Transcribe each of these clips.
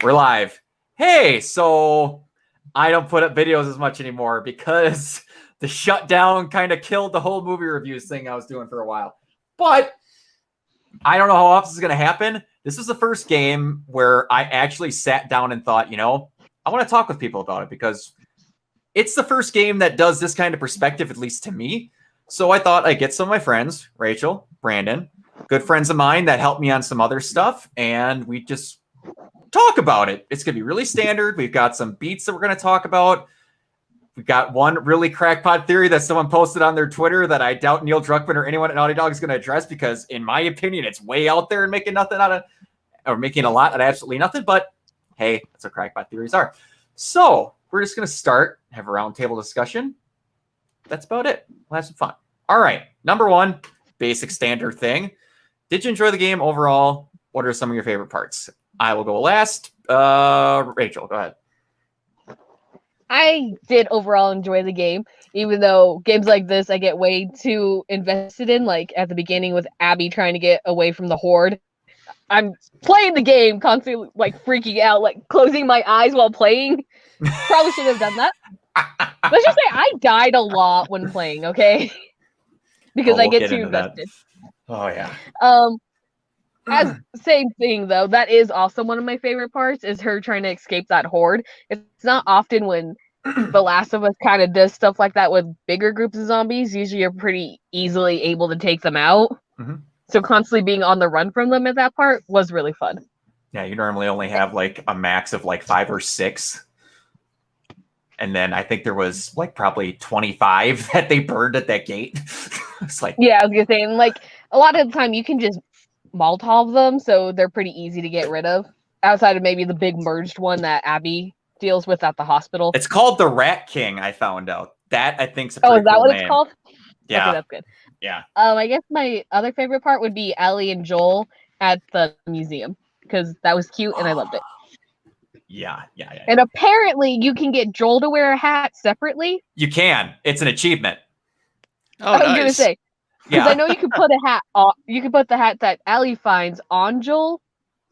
we're live. Hey, so I don't put up videos as much anymore because the shutdown kind of killed the whole movie reviews thing I was doing for a while. But I don't know how often this is going to happen. This is the first game where I actually sat down and thought, I want to talk with people about it because it's the first game that does this kind of perspective, at least to me. So I thought I'd get some of my friends, Rachel, Brandon, good friends of mine that helped me on some other stuff, and we just talk about it. It's going to be really standard. We've got some beats that we're going to talk about. We've got one really crackpot theory that someone posted on their Twitter that I doubt Neil Druckmann or anyone at Naughty Dog is going to address because, in my opinion, it's way out there and making nothing out of, or making a lot out of absolutely nothing. But hey, that's what crackpot theories are. So we're just going to start, have a roundtable discussion. That's about it. We'll have some fun. All right. Number one, basic standard thing. Did you enjoy the game overall? What are some of your favorite parts? I will go last. Rachel, go ahead. I did overall enjoy the game, even though games like this I get way too invested in, like at the beginning with Abby trying to get away from the horde. I'm playing the game, constantly like freaking out, like closing my eyes while playing. Probably should have done that. Let's just say I died a lot when playing, okay? Because I get too invested. Oh, yeah. As same thing though, that is also one of my favorite parts is her trying to escape that horde. It's not often when The Last of Us kind of does stuff like that with bigger groups of zombies. Usually you're pretty easily able to take them out. Mm-hmm. So constantly being on the run from them at that part was really fun. Yeah, you normally only have like a max of like 5 or 6. And then I think there was like probably 25 that they burned at that gate. It's like, yeah, I was gonna say, and like a lot of the time you can just Molotov them, so they're pretty easy to get rid of. Outside of maybe the big merged one that Abby deals with at the hospital. It's called the Rat King, I found out. That I think's a pretty cool name. Oh, is that what it's called? Yeah. Okay, that's good. Yeah. I guess my other favorite part would be Ellie and Joel at the museum, because that was cute and I loved it. Yeah. And apparently you can get Joel to wear a hat separately. You can. It's an achievement. Oh, I was gonna say. Because I know you could put a hat on, you could put the hat that Ellie finds on Joel,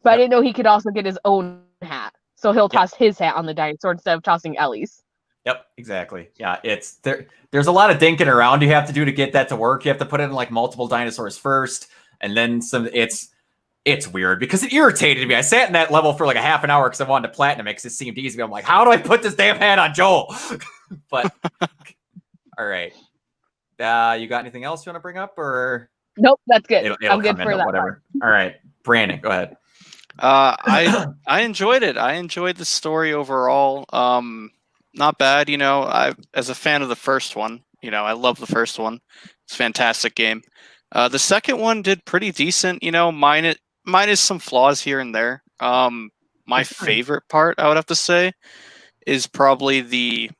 but I didn't know he could also get his own hat. So he'll toss his hat on the dinosaur instead of tossing Ellie's. Yep, exactly. Yeah, it's there's a lot of dinking around you have to do to get that to work. You have to put in like multiple dinosaurs first, and then some. It's weird because it irritated me. I sat in that level for like a half an hour because I wanted to platinum it because it seemed easy. I'm like, how do I put this damn hat on Joel? But all right. You got anything else you want to bring up, or nope, that's good. It'll I'm good for that. Whatever. All right, Brandon, go ahead. I enjoyed it. I enjoyed the story overall. Not bad, I as a fan of the first one, I love the first one. It's a fantastic game. The second one did pretty decent, minus some flaws here and there. My favorite part, I would have to say, is probably the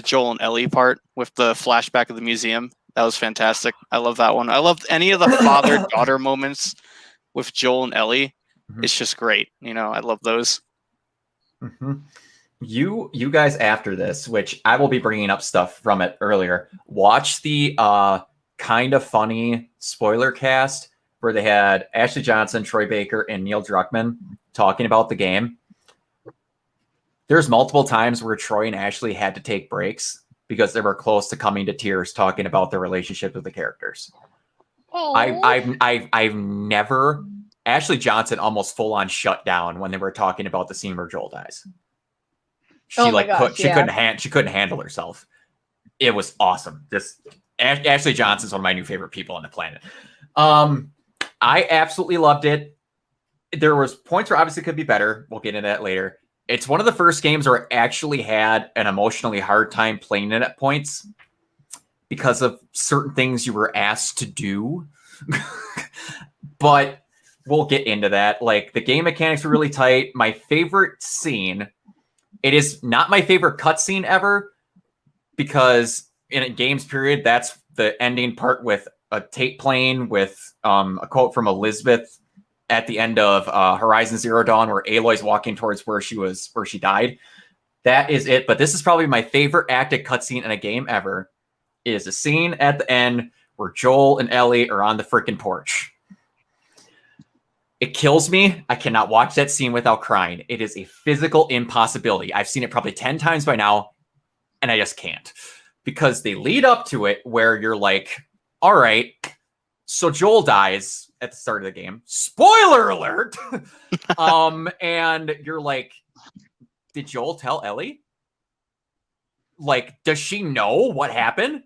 Joel and Ellie part with the flashback of the museum. That was fantastic. I love that one. I loved any of the father-daughter moments with Joel and Ellie. Mm-hmm. It's just great. I love those. Mm-hmm. You guys after this, which I will be bringing up stuff from it earlier, watch the kind of funny spoiler cast where they had Ashley Johnson, Troy Baker, and Neil Druckmann talking about the game. There's multiple times where Troy and Ashley had to take breaks because they were close to coming to tears talking about their relationship with the characters. I've never. Ashley Johnson almost full on shut down when they were talking about the scene where Joel dies. She couldn't handle herself. It was awesome. Just Ashley Johnson's one of my new favorite people on the planet. I absolutely loved it. There was points where obviously it could be better. We'll get into that later. It's one of the first games where I actually had an emotionally hard time playing it at points because of certain things you were asked to do. But we'll get into that. Like, the game mechanics were really tight. My favorite scene, it is not my favorite cutscene ever, because in a games period, that's the ending part with a tape playing with a quote from Elizabeth at the end of Horizon Zero Dawn, where Aloy's walking towards where she died. That is it. But this is probably my favorite acted cutscene in a game ever. It is a scene at the end where Joel and Ellie are on the freaking porch. It kills me. I cannot watch that scene without crying. It is a physical impossibility. I've seen it probably 10 times by now, and I just can't. Because they lead up to it where you're like, all right, so Joel dies at the start of the game. Spoiler alert! And you're like, did Joel tell Ellie? Like, does she know what happened?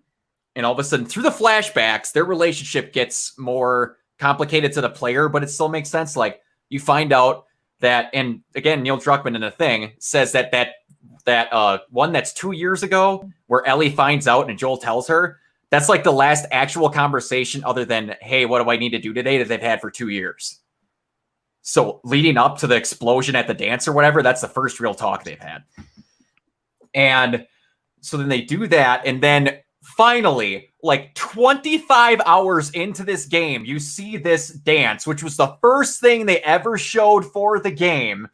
And all of a sudden, through the flashbacks, their relationship gets more complicated to the player, but it still makes sense. Like, you find out that, and again, Neil Druckmann in The Thing says that one that's 2 years ago, where Ellie finds out and Joel tells her, that's like the last actual conversation other than, hey, what do I need to do today, that they've had for 2 years. So leading up to the explosion at the dance or whatever, that's the first real talk they've had. And so then they do that, and then finally, like 25 hours into this game, you see this dance, which was the first thing they ever showed for the game.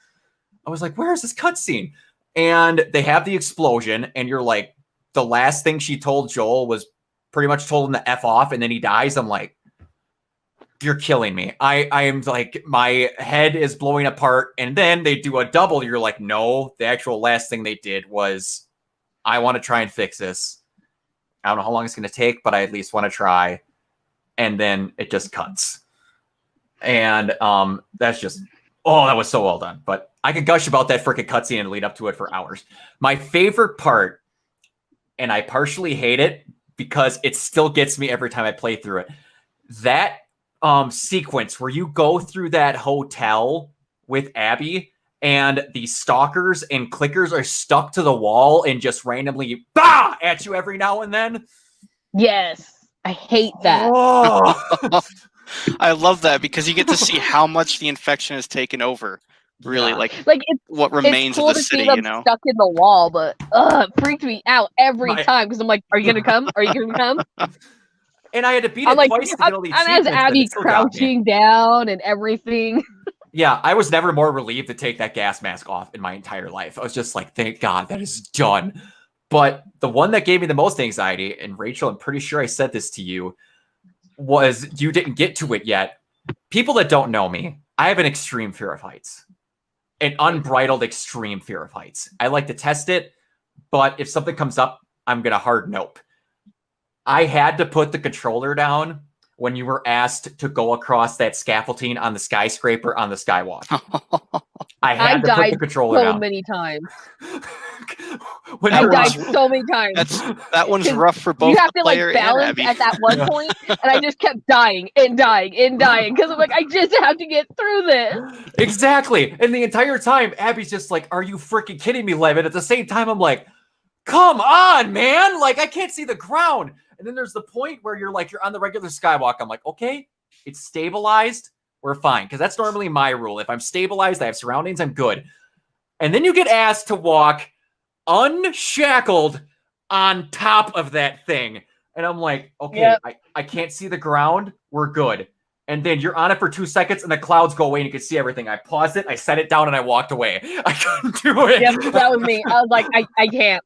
I was like, where is this cutscene? And they have the explosion, and you're like, the last thing she told Joel was pretty much told him to F off, and then he dies. I'm like, you're killing me. I am like, my head is blowing apart. And then they do a double. You're like, no, the actual last thing they did was, I want to try and fix this. I don't know how long it's going to take, but I at least want to try. And then it just cuts. And that's just, oh, that was so well done. But I could gush about that freaking cutscene and lead up to it for hours. My favorite part, and I partially hate it because it still gets me every time I play through it, that sequence where you go through that hotel with Abby and the stalkers and clickers are stuck to the wall and just randomly bah at you every now and then. Yes, I hate that. Oh. I love that because you get to see how much the infection has taken over. Really, Yeah. like it's what remains cool of the to see city, them you know? stuck in the wall, but it freaked me out every time because I'm like, are you gonna come? Are you gonna come? And I had to beat I'm it like, twice to get all the I'm as achievements, but Abby it still got me. crouching down and everything. Yeah, I was never more relieved to take that gas mask off in my entire life. I was just like, thank God, that is done. But the one that gave me the most anxiety, and Rachel, I'm pretty sure I said this to you, was you didn't get to it yet. People that don't know me, I have an extreme fear of heights. An unbridled extreme fear of heights. I like to test it, but if something comes up, I'm going to hard nope. I had to put the controller down when you were asked to go across that scaffolding on the skyscraper on the skywalk. I had to put the controller down so many times. I died so many times. That one's rough for both you have the to like player balance and Abby. at that one point, and I just kept dying and dying and dying because I'm like, I just have to get through this. Exactly. And the entire time, Abby's just like, are you freaking kidding me, Lev? And at the same time, I'm like, come on, man. Like, I can't see the ground. And then there's the point where you're like, you're on the regular skywalk. I'm like, okay, it's stabilized. We're fine. Because that's normally my rule. If I'm stabilized, I have surroundings, I'm good. And then you get asked to walk unshackled on top of that thing. And I'm like, okay, yep. I can't see the ground. We're good. And then you're on it for 2 seconds and the clouds go away and you can see everything. I paused it, I set it down, and I walked away. I couldn't do it. Yep, that was me. I was like, I can't.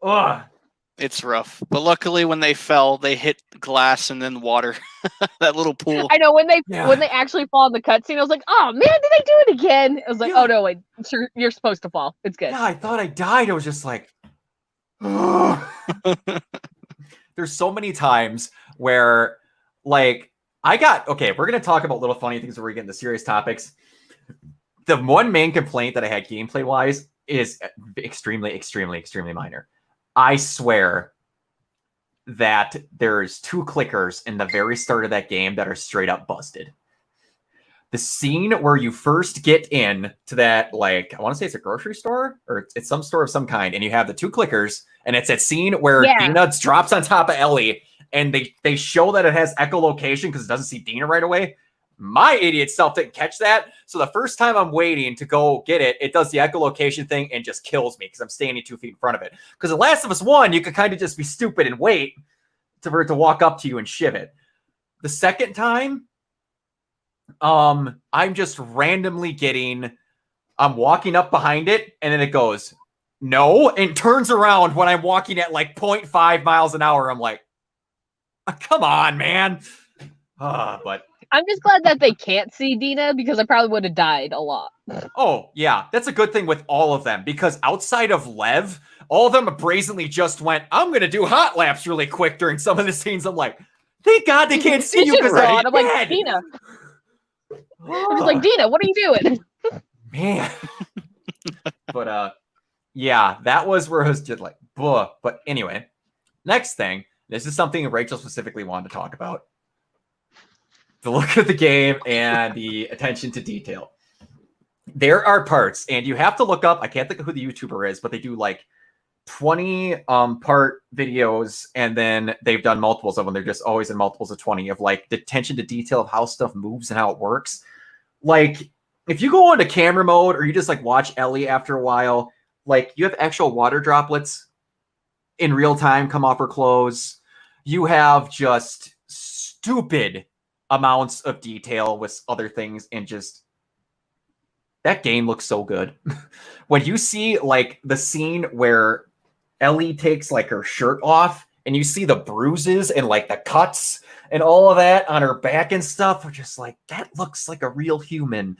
But, it's rough. But luckily when they fell, they hit glass and then water. That little pool. I know when they actually fall in the cutscene, I was like, oh man, did they do it again? I was like, oh no, wait, you're supposed to fall. It's good. Yeah, I thought I died. I was just like, there's so many times where, like, okay, we're going to talk about little funny things where we get into serious topics. The one main complaint that I had gameplay-wise is extremely, extremely, extremely minor. I swear that there's 2 clickers in the very start of that game that are straight up busted. The scene where you first get in to that, like, I want to say it's a grocery store or it's some store of some kind, and you have the 2 clickers, and it's that scene where Dina drops on top of Ellie, and they show that it has echolocation because it doesn't see Dina right away. My idiot self didn't catch that. So the first time I'm waiting to go get it, it does the echolocation thing and just kills me because I'm standing 2 feet in front of it. Because in Last of Us 1, you could kind of just be stupid and wait for it to walk up to you and shiv it. The second time, I'm just randomly I'm walking up behind it, and then it goes, no, and turns around when I'm walking at like 0.5 miles an hour. I'm like, oh, come on, man. But I'm just glad that they can't see Dina because I probably would have died a lot. oh yeah, that's a good thing with all of them because outside of Lev, all of them brazenly just went, I'm gonna do hot laps really quick during some of the scenes. I'm like, thank God they can't see you because Right? I'm I'm like, dead. Dina. I'm just like, Dina, what are you doing? Man. But yeah, that was where I was just like, buh. But anyway, next thing, this is something Rachel specifically wanted to talk about. The look of the game and the attention to detail. There are parts, and you have to look up, I can't think of who the YouTuber is, but they do like 20 part videos, and then they've done multiples of them. They're just always in multiples of 20 of like the attention to detail of how stuff moves and how it works. Like, if you go into camera mode or you just like watch Ellie after a while, like you have actual water droplets in real time come off her clothes. You have just stupid amounts of detail with other things, and just that game looks so good. When you see like the scene where Ellie takes like her shirt off and you see the bruises and like the cuts and all of that on her back and stuff, we're just like, that looks like a real human.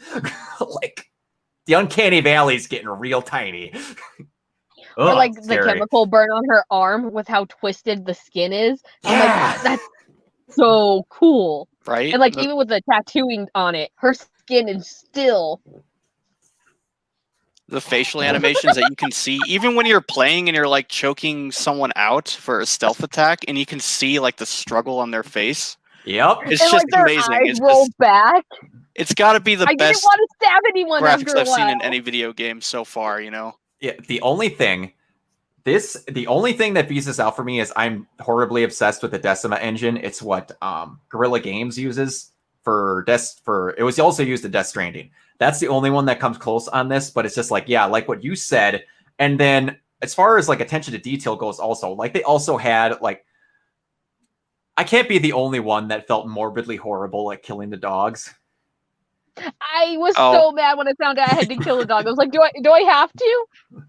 Like the uncanny valley's getting real tiny. Or like the scary. chemical burn on her arm with how twisted the skin is. I'm Yeah. like, that's so cool. Right? And like even with the tattooing on it, her skin is still The facial animations that you can see, even when you're playing and you're like choking someone out for a stealth attack, and you can see like the struggle on their face. Yep. It's and just like their amazing. eyes It's roll just, back. it's got to be the I didn't best want to stab anyone after graphics a I've seen in while. any video game so far. You know. Yeah. The only thing that beats this out for me is I'm horribly obsessed with the Decima engine. It's what Guerrilla Games uses for it was also used in Death Stranding. That's the only one that comes close on this, but it's just like, yeah, like what you said. And then as far as like attention to detail goes, also, like they also had like, I can't be the only one that felt morbidly horrible like killing the dogs. I was so mad when I found out I had to kill the dog. I was like, do I have to?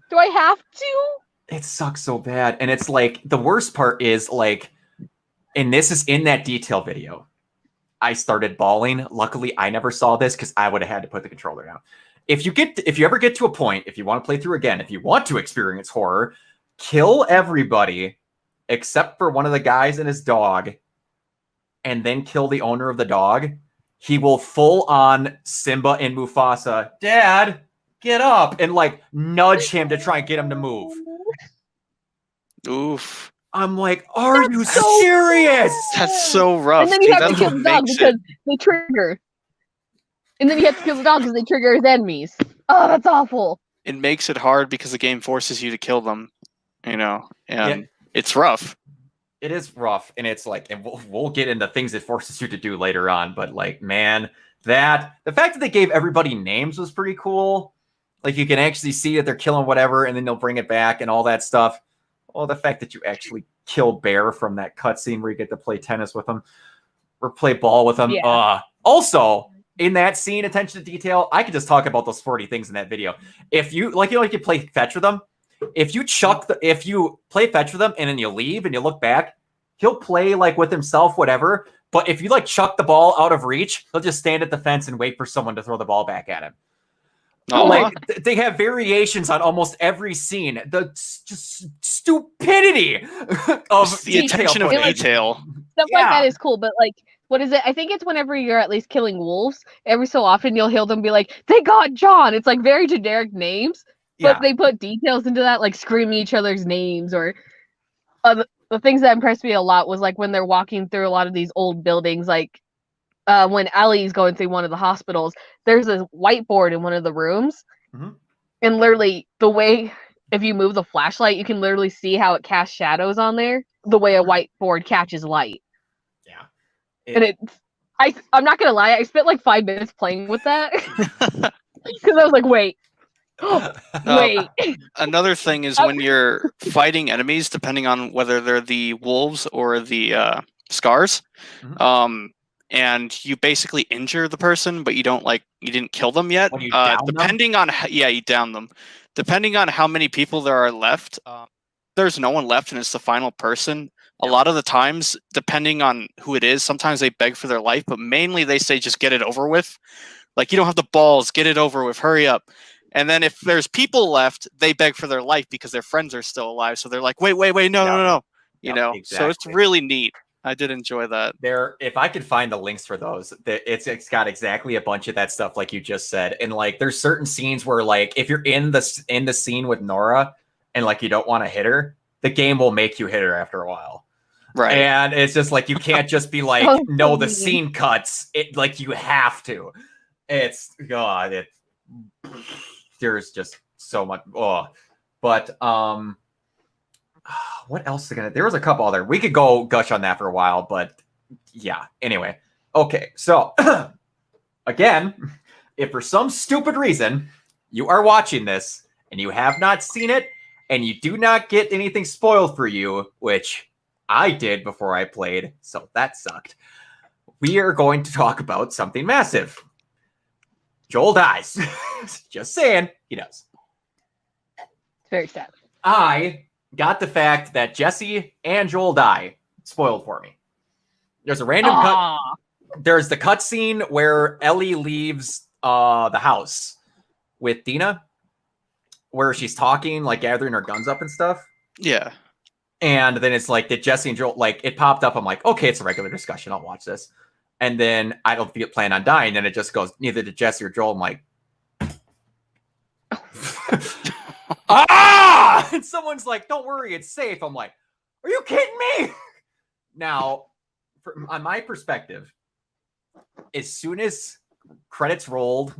Do I have to? It sucks so bad. And it's like, the worst part is like, and this is in that detail video, I started bawling. Luckily, I never saw this because I would have had to put the controller down. If you ever get to a point, if you want to play through again, if you want to experience horror, kill everybody except for one of the guys and his dog, and then kill the owner of the dog. He will full on Simba and Mufasa, Dad, get up, and like nudge him to try and get him to move. Oof. I'm like, are you serious? That's so rough. And then you have to That's kill what the dog makes because it. they trigger. And then you have to kill the dog because they trigger his enemies. Oh, that's awful. It makes it hard because the game forces you to kill them, you know, and Yeah. it's rough. It is rough, and it's like, and we'll get into things it forces you to do later on, but like, man, the fact that they gave everybody names was pretty cool. Like, you can actually see that they're killing whatever, and then they'll bring it back and all that stuff. Oh, the fact that you actually kill Bear from that cutscene where you get to play tennis with him or play ball with him. Yeah. Also, in that scene, attention to detail, I could just talk about those 40 things in that video. If you like, you play fetch with them. If you play fetch with him and then you leave and you look back, he'll play like with himself, whatever. But if you like chuck the ball out of reach, he'll just stand at the fence and wait for someone to throw the ball back at him. Aww. Like they have variations on almost every scene. The just stupidity of the attention of detail. Stuff like that is cool, but like, what is it? I think it's whenever you're at least killing wolves, every so often you'll hear them be like, they got John. It's like very generic names, but they put details into that, like screaming each other's names. Or the things that impressed me a lot was like when they're walking through a lot of these old buildings, like when Ellie's going through one of the hospitals, there's a whiteboard in one of the rooms. Mm-hmm. And literally the way, if you move the flashlight, you can literally see how it casts shadows on there, the way a whiteboard catches light. Yeah. I'm not gonna lie, I spent like 5 minutes playing with that because I was like, wait. Wait. Another thing is when you're fighting enemies, depending on whether they're the wolves or the scars, and you basically injure the person, but you didn't kill them yet. When you down depending on you down them. Depending on how many people there are left, there's no one left and it's the final person. A lot of the times, depending on who it is, sometimes they beg for their life, but mainly they say just get it over with. Like, you don't have the balls, get it over with, hurry up. And then if there's people left, they beg for their life because their friends are still alive. So they're like, wait, no. You know, exactly. so it's really neat. I did enjoy that. If I could find the links for those, it's got exactly a bunch of that stuff like you just said. And like there's certain scenes where like if you're in the scene with Nora and like you don't want to hit her, the game will make you hit her after a while. Right. And it's just like you can't just be like, Oh, no, the please. scene cuts. It like you have to. It's God, there's just so much. Oh, but what else is gonna? There was a couple other. We could go gush on that for a while, but yeah. Anyway, okay. So again, if for some stupid reason you are watching this and you have not seen it, and you do not get anything spoiled for you, which I did before I played, so that sucked. We are going to talk about something massive. Joel dies. Just saying, he does. It's very sad. I got the fact that Jesse and Joel die spoiled for me. There's a random cut. There's the cutscene where Ellie leaves the house with Dina, where she's talking, like gathering her guns up and stuff. Yeah. And then it's like, did Jesse and Joel, like, it popped up. I'm like, okay, it's a regular discussion. I'll watch this. And then I don't plan on dying. And it just goes, neither did Jesse or Joel. I'm like, ah! And someone's like, don't worry, it's safe. I'm like, are you kidding me? Now, on my perspective, as soon as credits rolled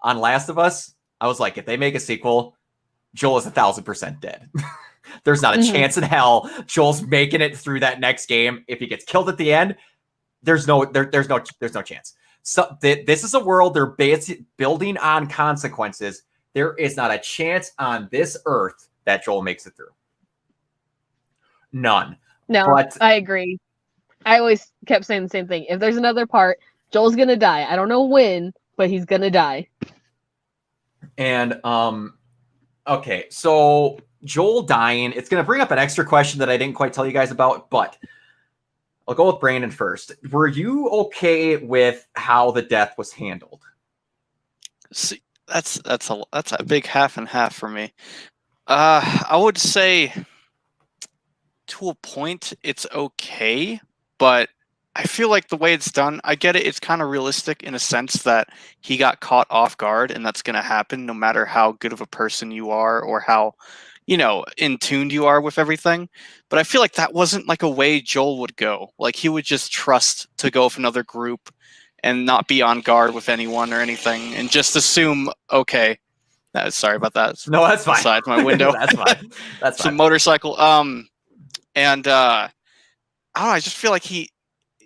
on Last of Us, I was like, if they make a sequel, Joel is 1,000% dead. There's not a chance in hell Joel's making it through that next game. If he gets killed at the end, there's no chance. So this is a world they're building on consequences. There is not a chance on this earth that Joel makes it through. None. No, but I agree. I always kept saying the same thing. If there's another part, Joel's gonna die. I don't know when, but he's gonna die. And okay, so Joel dying, it's gonna bring up an extra question that I didn't quite tell you guys about, but I'll go with Brandon first. Were you okay with how the death was handled? See, that's a big half and half for me. I would say to a point it's okay, but I feel like the way it's done, I get it, it's kind of realistic in a sense that he got caught off guard, and that's going to happen no matter how good of a person you are or how, you know, in tuned you are with everything. But I feel like that wasn't like a way Joel would go. Like, he would just trust to go with another group and not be on guard with anyone or anything, and just assume, okay, sorry about that. No, that's fine. Outside my window. That's fine. That's Some fine. motorcycle. I don't know, I just feel like he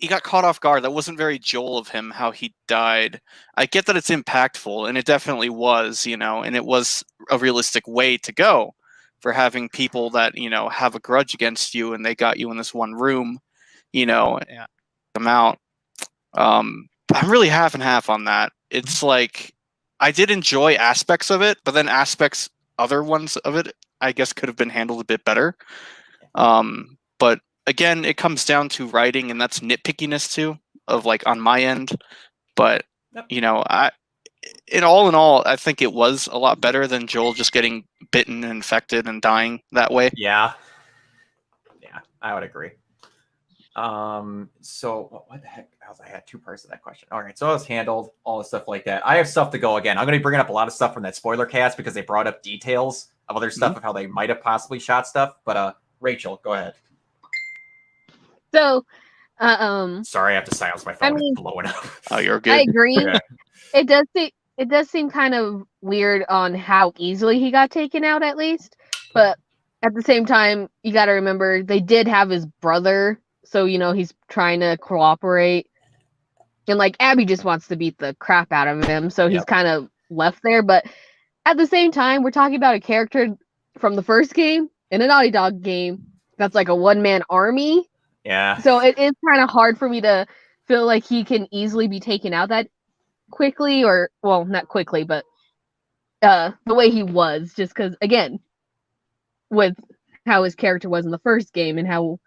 got caught off guard. That wasn't very Joel of him, how he died. I get that it's impactful, and it definitely was, you know, and it was a realistic way to go for having people that, you know, have a grudge against you, and they got you in this one room, you know, and them out. I'm really half and half on that. It's like, I did enjoy aspects of it, but then other ones of it, I guess, could have been handled a bit better. But again, it comes down to writing, and that's nitpickiness too, of like on my end. But you know, in all, I think it was a lot better than Joel just getting bitten and infected and dying that way. Yeah, I would agree. So what the heck? I had two parts of that question. All right, so it was handled, all the stuff like that. I have stuff to go again. I'm going to be bringing up a lot of stuff from that spoiler cast because they brought up details of other stuff of how they might have possibly shot stuff. But Rachel, go ahead. So, Sorry, I have to silence my phone. I mean, it's blowing up. Oh, you're good. I agree. Yeah. It does seem kind of weird on how easily he got taken out, at least. But at the same time, you got to remember they did have his brother, so you know he's trying to cooperate. And like Abby just wants to beat the crap out of him, so he's kind of left there. But at the same time, we're talking about a character from the first game in a Naughty Dog game that's like a one-man army. Yeah. So it is kind of hard for me to feel like he can easily be taken out that quickly, or well, not quickly, but the way he was, just because again, with how his character was in the first game and how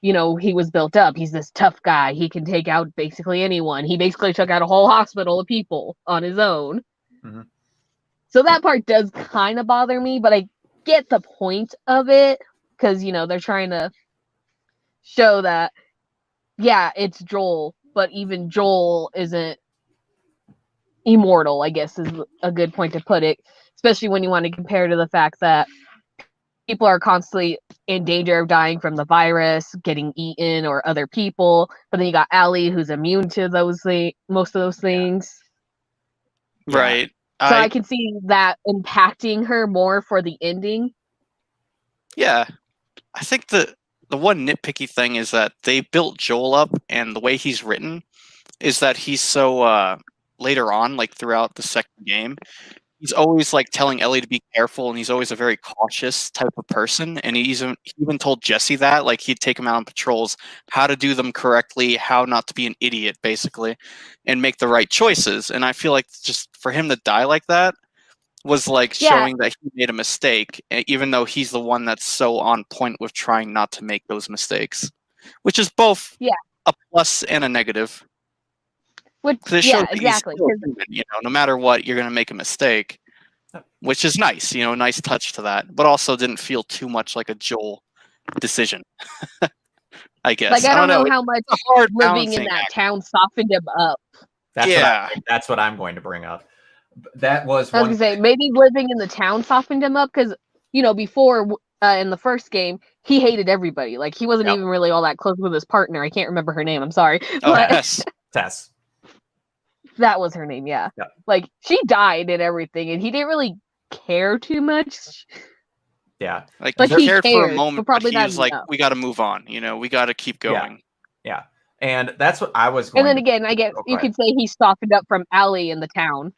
he was built up. He's this tough guy. He can take out basically anyone. He basically took out a whole hospital of people on his own. Mm-hmm. So that part does kind of bother me, but I get the point of it because, they're trying to show that, yeah, it's Joel, but even Joel isn't immortal, I guess is a good point to put it, especially when you want to compare to the fact that people are constantly in danger of dying from the virus, getting eaten, or other people. But then you got Ellie, who's immune to most of those things. Yeah. Right. So I can see that impacting her more for the ending. Yeah. I think the one nitpicky thing is that they built Joel up, and the way he's written is that he's so later on, like throughout the second game, he's always like telling Ellie to be careful, and he's always a very cautious type of person. And he even told Jesse that, like, he'd take him out on patrols, how to do them correctly, how not to be an idiot, basically, and make the right choices. And I feel like just for him to die like that was like showing that he made a mistake, even though he's the one that's so on point with trying not to make those mistakes, which is both a plus and a negative. Which, exactly. No matter what, you're going to make a mistake, which is nice. Nice touch to that, but also didn't feel too much like a Joel decision. I guess. Like, I don't know how much living in that town softened him up. That's what I'm going to bring up. That was I was gonna say, maybe living in the town softened him up because, before in the first game, he hated everybody. Like, he wasn't even really all that close with his partner. I can't remember her name. I'm sorry. Oh, yes. Tess. That was her name, yeah. Like, she died and everything, and he didn't really care too much. Yeah. Like he cared for a moment, but he was like, we got to move on. We got to keep going. Yeah. And that's what I was going to... And then again, I guess you could say he softened up from Ellie in the town.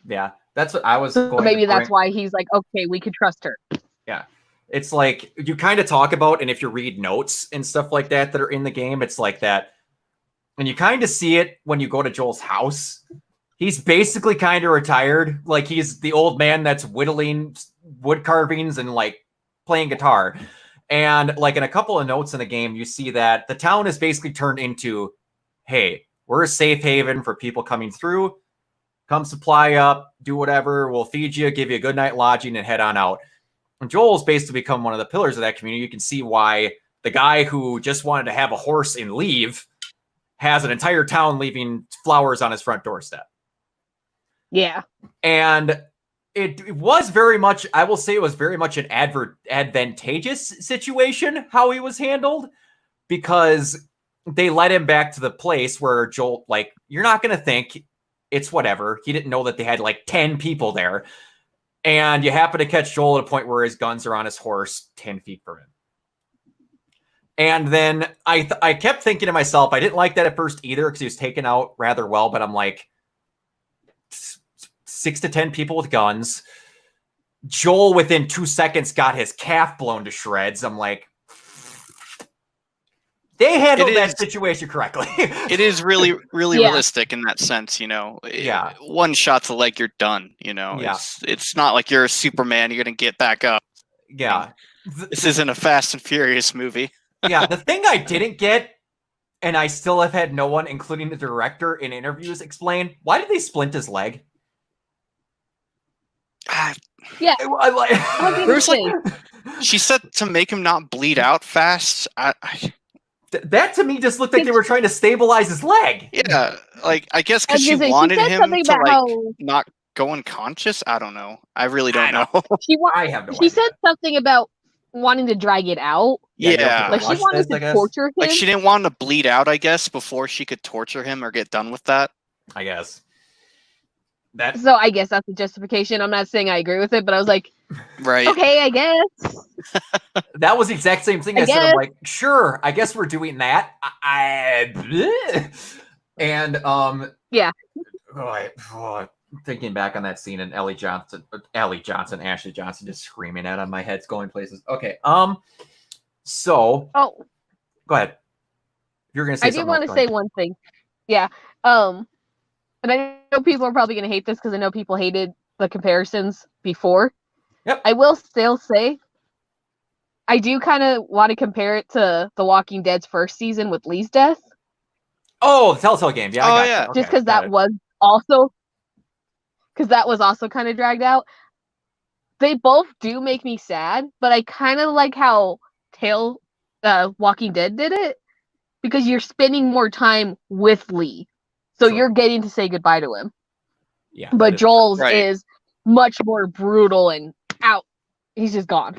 Yeah. That's what I was going maybe to that's why he's like, okay, we could trust her. Yeah. It's like, you kind of talk about, and if you read notes and stuff like that are in the game, it's like that. And you kind of see it when you go to Joel's house. He's basically kind of retired. Like, he's the old man that's whittling wood carvings and, like, playing guitar. And, like, in a couple of notes in the game, you see that the town is basically turned into, hey, we're a safe haven for people coming through. Come supply up, do whatever. We'll feed you, give you a good night lodging, and head on out. And Joel's basically become one of the pillars of that community. You can see why the guy who just wanted to have a horse and leave has an entire town leaving flowers on his front doorstep. Yeah. And it was very much, I will say it was very much an advantageous situation, how he was handled, because they led him back to the place where Joel, like, you're not going to think it's whatever. He didn't know that they had like 10 people there. And you happen to catch Joel at a point where his guns are on his horse 10 feet from him. And then I kept thinking to myself, I didn't like that at first either because he was taken out rather well, but I'm like, 6 to 10 people with guns. Joel, within 2 seconds, got his calf blown to shreds. I'm like, they handled that situation correctly. It is really, really realistic in that sense, Yeah. One shot to leg, you're done, Yeah. It's not like you're a Superman, you're going to get back up. Yeah. This isn't a Fast and Furious movie. Yeah, the thing I didn't get, and I still have had no one, including the director in interviews, explain, why did they splint his leg? Yeah. There's like, she said to make him not bleed out fast. That to me just looked like they were trying to stabilize his leg. Yeah, like, I guess because she wanted him to like not go unconscious. I don't know. I really don't know. I have no idea. She said something about wanting to drag it out. Yeah. Like, she wanted to torture him. Like, she didn't want him to bleed out, I guess, before she could torture him or get done with that. I guess. So I guess that's the justification. I'm not saying I agree with it, but I was like, right. Okay, I guess. That was the exact same thing I said. I'm like, sure, I guess we're doing that. And yeah. Thinking back on that scene and Ashley Johnson just screaming at him, my head's going places. Okay. So go ahead. You're gonna say I do want to say one thing. Yeah. And I know people are probably gonna hate this because I know people hated the comparisons before. Yep. I will still say I do kind of want to compare it to The Walking Dead's first season with Lee's death. Oh, the Telltale game. Yeah, I got yeah. you. Just Okay, because got that it. was also kind of dragged out. They both do make me sad, but I kind of like how Walking Dead did it, because you're spending more time with Lee, so Sure. you're getting to say goodbye to him. Yeah, But that is Joel's Right. is much more brutal and out. He's just gone.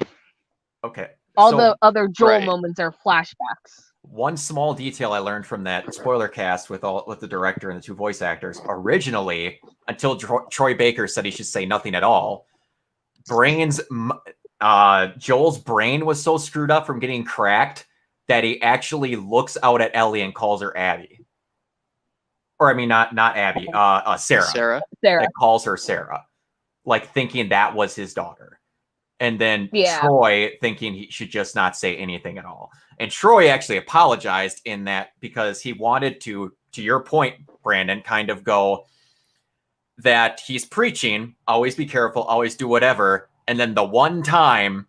okay. All So the other Joel Right. moments are flashbacks. one small detail I learned from that spoiler cast with the director and the two voice actors originally, until Troy Baker said he should say nothing at all. Joel's brain was so screwed up from getting cracked that he actually looks out at Ellie and calls her Abby. Or I mean, not Abby, Sarah. Sarah. That calls her Sarah, like thinking that was his daughter. And then Yeah. Troy thinking he should just not say anything at all. And Troy actually apologized in that because he wanted to your point, Brandon, kind of go that he's preaching, always be careful, always do whatever. And then the one time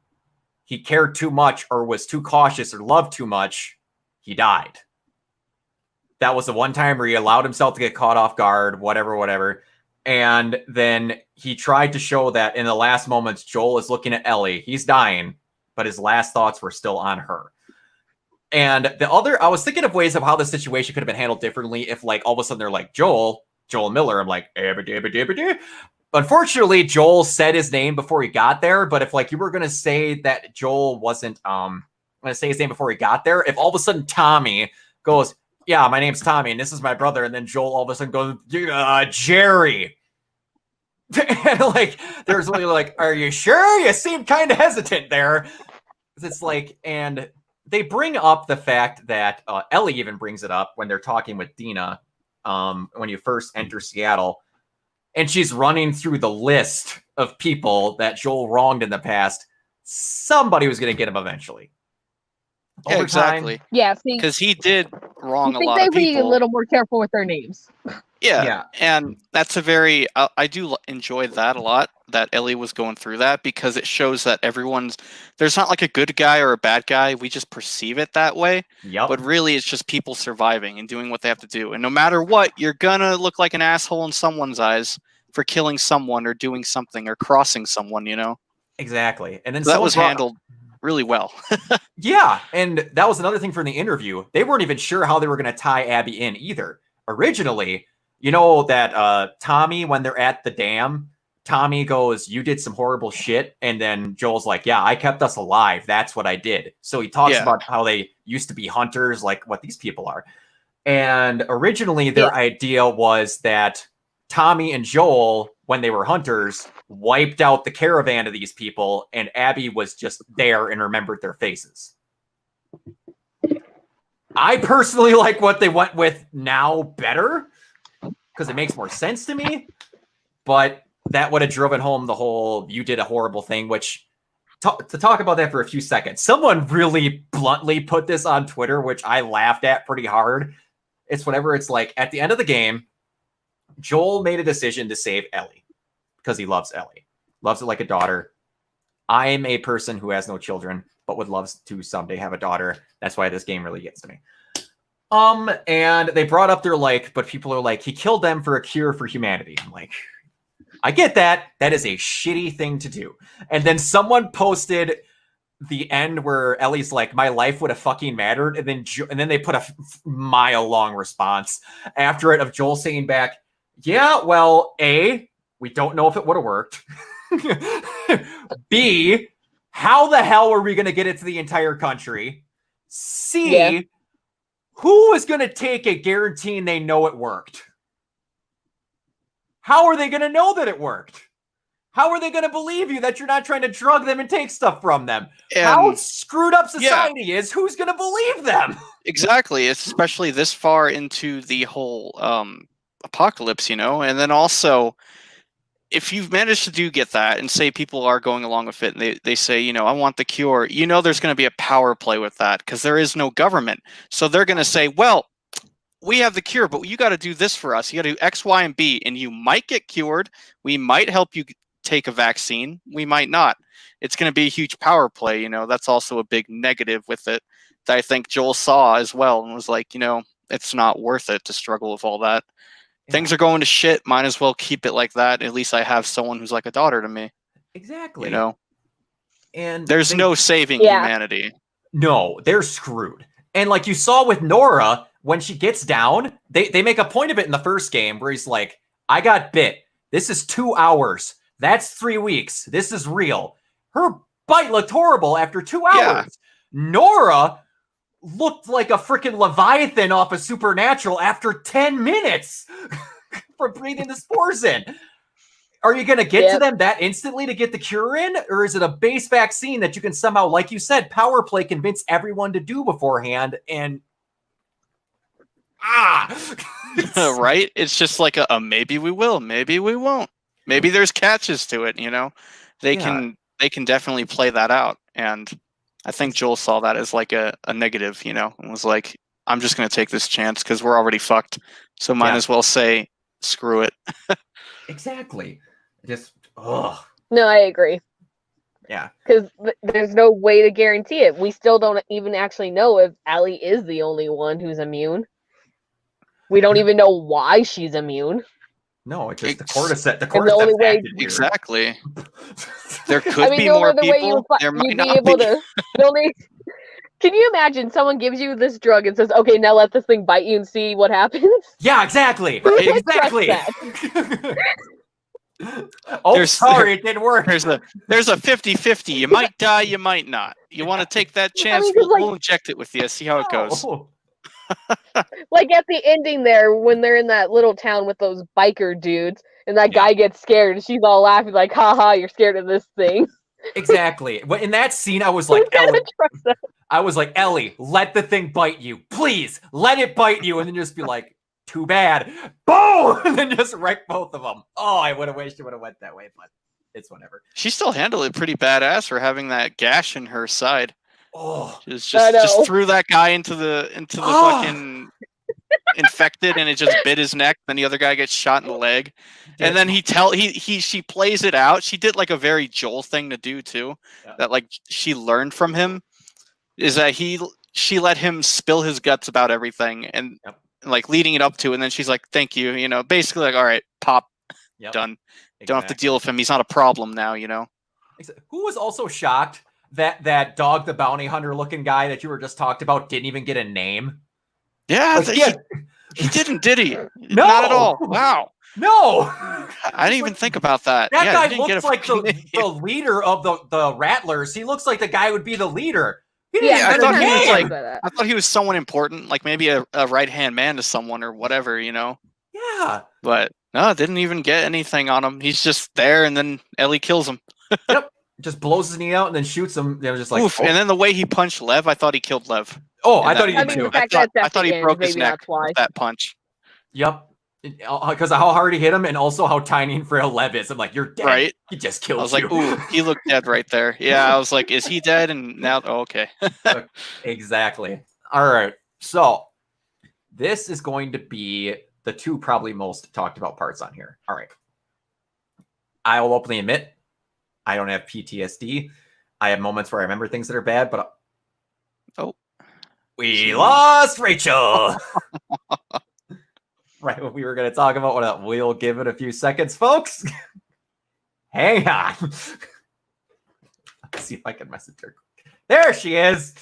he cared too much or was too cautious or loved too much, he died. That was the one time where he allowed himself to get caught off guard, whatever. And then he tried to show that in the last moments, Joel is looking at Ellie. He's dying, but his last thoughts were still on her. And I was thinking of ways of how the situation could have been handled differently if, like, all of a sudden they're like, Joel Miller. I'm like, unfortunately, Joel said his name before he got there. But if, like, you were going to say that Joel wasn't going to say his name before he got there, if all of a sudden Tommy goes, yeah, my name's Tommy, and this is my brother. And then Joel all of a sudden goes, Jerry. And like, there's really like, are you sure? You seem kind of hesitant there. It's like, and they bring up the fact that Ellie even brings it up when they're talking with Dina when you first enter Seattle. And she's running through the list of people that Joel wronged in the past. Somebody was going to get him eventually. Yeah, exactly. Yeah, because he did wrong a I think lot they of be a people. little more careful with their names. Yeah, and that's a very I do enjoy that a lot, that Ellie was going through that, because it shows that there's not like a good guy or a bad guy. We just perceive it that way. Yep. But really, it's just people surviving and doing what they have to do. And no matter what, you're gonna look like an asshole in someone's eyes for killing someone or doing something or crossing someone. Exactly. And then so that was handled really well. Yeah, and that was another thing from the interview. They weren't even sure how they were going to tie Abby in either. Originally, you know that Tommy, when they're at the dam, Tommy goes, you did some horrible shit. And then Joel's like, yeah, I kept us alive. That's what I did. So he talks about how they used to be hunters, like what these people are. And originally their idea was that Tommy and Joel, when they were hunters, wiped out the caravan of these people, and Abby was just there and remembered their faces. I personally like what they went with now better, because it makes more sense to me, but that would have driven home the whole you did a horrible thing, which to talk about that for a few seconds, someone really bluntly put this on Twitter, which I laughed at pretty hard. It's whenever it's like at the end of the game, Joel made a decision to save Ellie because he loves Ellie, loves it like a daughter. I'm a person who has no children, but would love to someday have a daughter. That's why this game really gets to me. And they brought up but people are like, he killed them for a cure for humanity. I'm like, I get that. That is a shitty thing to do. And then someone posted the end where Ellie's like, my life would have fucking mattered. And then they put a mile-long response after it of Joel saying back, yeah, well, A, we don't know if it would have worked. B, how the hell are we going to get it to the entire country? C, who is going to take it guaranteeing they know it worked? How are they going to know that it worked? How are they going to believe you that you're not trying to drug them and take stuff from them? How screwed up society is, who's going to believe them? Exactly, especially this far into the whole apocalypse, and then also, if you've managed to get that and say people are going along with it and they say, I want the cure, there's going to be a power play with that because there is no government. So they're going to say, well, we have the cure, but you got to do this for us. You got to do X, Y, and B, and you might get cured. We might help you take a vaccine. We might not. It's going to be a huge power play. You know, that's also a big negative with it that I think Joel saw as well and was like, you know, it's not worth it to struggle with all that. Yeah. Things are going to shit. Might as well keep it like that. At least I have someone who's like a daughter to me. Exactly. You know, and there's no saving humanity. No, they're screwed. And like you saw with Nora, when she gets down, they make a point of it in the first game where he's like, I got bit. This is 2 hours. That's 3 weeks. This is real. Her bite looked horrible after 2 hours. Yeah. Nora looked like a freaking Leviathan off of Supernatural after 10 minutes for breathing the spores in. Are you going to get to them that instantly to get the cure in? Or is it a base vaccine that you can somehow, like you said, power play, convince everyone to do beforehand? And right? It's just like a maybe we will, maybe we won't. Maybe there's catches to it, you know? They can definitely play that out. And I think Joel saw that as like a negative, you know, and was like, I'm just going to take this chance because we're already fucked. So might as well say, screw it. Exactly. Just, ugh. No, I agree. Yeah. Because there's no way to guarantee it. We still don't even actually know if Allie is the only one who's immune. We don't even know why she's immune. No, it's just the cordyceps. The the only way exactly. There could be more people. There might not be. Can you imagine someone gives you this drug and says, "Okay, now let this thing bite you and see what happens"? Yeah, exactly. Exactly. Sorry, it didn't work. There's a 50-50. You might die, you might not. You want to take that chance? We'll inject it with you. See how it goes. Like at the ending there, when they're in that little town with those biker dudes, and that guy gets scared, and she's all laughing like, "Ha, you're scared of this thing." Exactly. In that scene, I was like, Ellie, let the thing bite you. Please, let it bite you. And then just be like, too bad. Boom! And then just wreck both of them. Oh, I would have wished it would have went that way, but it's whatever. She still handled it pretty badass for having that gash in her side. Oh, just threw that guy into the fucking infected, and it just bit his neck. Then the other guy gets shot in the leg, and then she plays it out. She did like a very Joel thing to do too. Yeah. That like she learned from him is that she let him spill his guts about everything, and like leading it up to, and then she's like, "Thank you," you know, basically like, "All right, pop, done. Exactly. Don't have to deal with him. He's not a problem now," you know. Who was also shocked that Dog the Bounty Hunter looking guy that you were just talked about didn't even get a name? Yeah, he didn't, did he? No, not at all. Wow. No, I didn't even think about that. That guy looks like the leader of the Rattlers. He looks like the guy would be the leader. I thought he was someone important, like maybe a right-hand man to someone or whatever, you know. Yeah. But no, didn't even get anything on him. He's just there, and then Ellie kills him. Yep. Just blows his knee out and then shoots him. They were just like, oof. And then the way he punched Lev, I thought he killed Lev. Oh, I thought he did too. I thought he broke his neck with that punch. Yep. Because of how hard he hit him and also how tiny and frail Lev is. I'm like, you're dead. Right. He just killed you. I was like, ooh, he looked dead right there. Yeah, I was like, is he dead? And now, okay. Exactly. All right. So this is going to be the two probably most talked about parts on here. All right. I will openly admit, I don't have PTSD. I have moments where I remember things that are bad, but we lost Rachel. Right, what we were going to talk about. We'll give it a few seconds, folks. Hang on. Let's see if I can message her. There she is.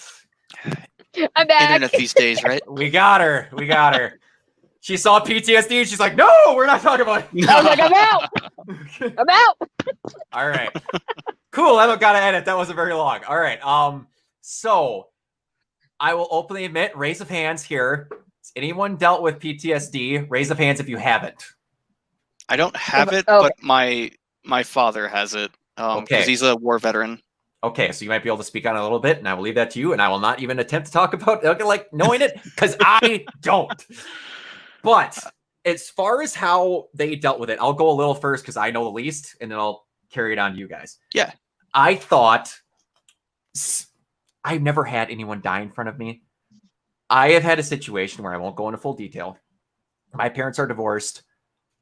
I'm back. Internet these days, right? We got her. She saw PTSD and she's like, no, we're not talking about it. I was like, I'm out. I'm out. All right. Cool. I don't got to edit. That wasn't very long. All right. So I will openly admit, raise of hands here. Has anyone dealt with PTSD? Raise of hands if you haven't. I don't have it, but my father has it. Because he's a war veteran. Okay, so you might be able to speak on it a little bit, and I will leave that to you, and I will not even attempt to talk about like knowing it, because I don't. But as far as how they dealt with it, I'll go a little first because I know the least, and then I'll carry it on to you guys. Yeah. I thought I've never had anyone die in front of me. I have had a situation where I won't go into full detail. My parents are divorced.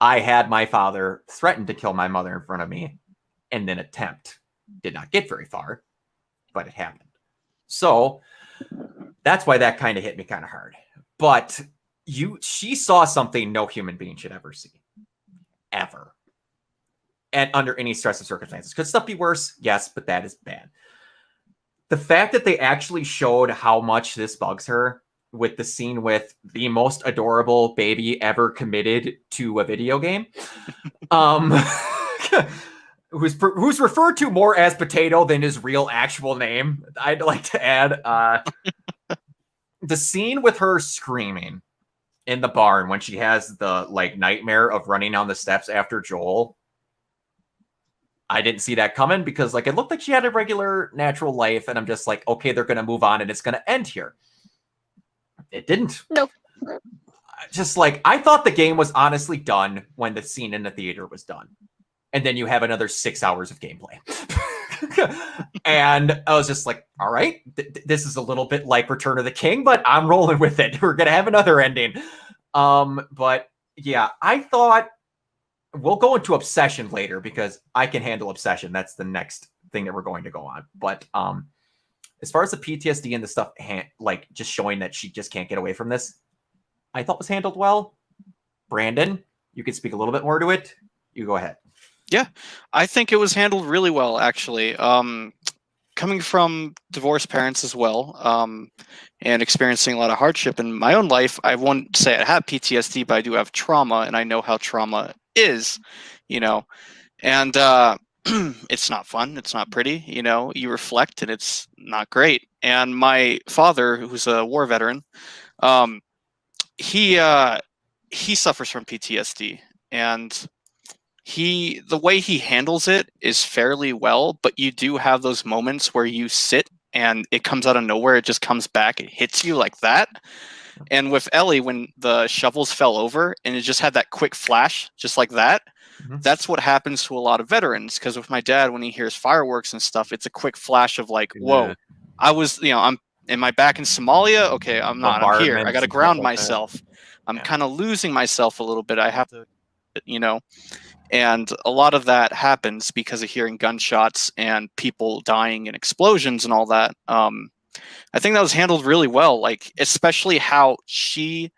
I had my father threaten to kill my mother in front of me. and then attempt. Did not get very far, but it happened. So that's why that kind of hit me kind of hard. But she saw something no human being should ever see. Ever. And under any stress of circumstances. Could stuff be worse? Yes, but that is bad. The fact that they actually showed how much this bugs her with the scene with the most adorable baby ever committed to a video game, who's referred to more as Potato than his real actual name. I'd like to add the scene with her screaming in the barn when she has the like nightmare of running down the steps after Joel. I didn't see that coming because like it looked like she had a regular natural life, and I'm just like, okay, they're gonna move on and it's gonna end here. It didn't. Nope. Just like I thought the game was honestly done when the scene in the theater was done. And then you have another 6 hours of gameplay. And I was just like, all right, this is a little bit like Return of the King, but I'm rolling with it. We're going to have another ending. But yeah, I thought we'll go into Obsession later because I can handle Obsession. That's the next thing that we're going to go on. But as far as the PTSD and the stuff, like just showing that she just can't get away from this, I thought was handled well. Brandon, you could speak a little bit more to it. You go ahead. Yeah, I think it was handled really well, actually. Coming from divorced parents as well, and experiencing a lot of hardship in my own life, I won't say I have PTSD, but I do have trauma, and I know how trauma is, you know. And it's not fun. It's not pretty. You know, you reflect, and it's not great. And my father, who's a war veteran, he suffers from PTSD, and the way he handles it is fairly well, but you do have those moments where you sit and it comes out of nowhere. It just comes back. It hits you like that. And with Ellie, when the shovels fell over and it just had that quick flash, just like that, that's what happens to a lot of veterans. Because with my dad, when he hears fireworks and stuff, it's a quick flash of like, whoa, I was, am I back in Somalia? Okay, I'm not. I'm here. I got to ground myself. I'm kind of losing myself a little bit. I have to, and a lot of that happens because of hearing gunshots and people dying and explosions and all that. I think that was handled really well, like especially how she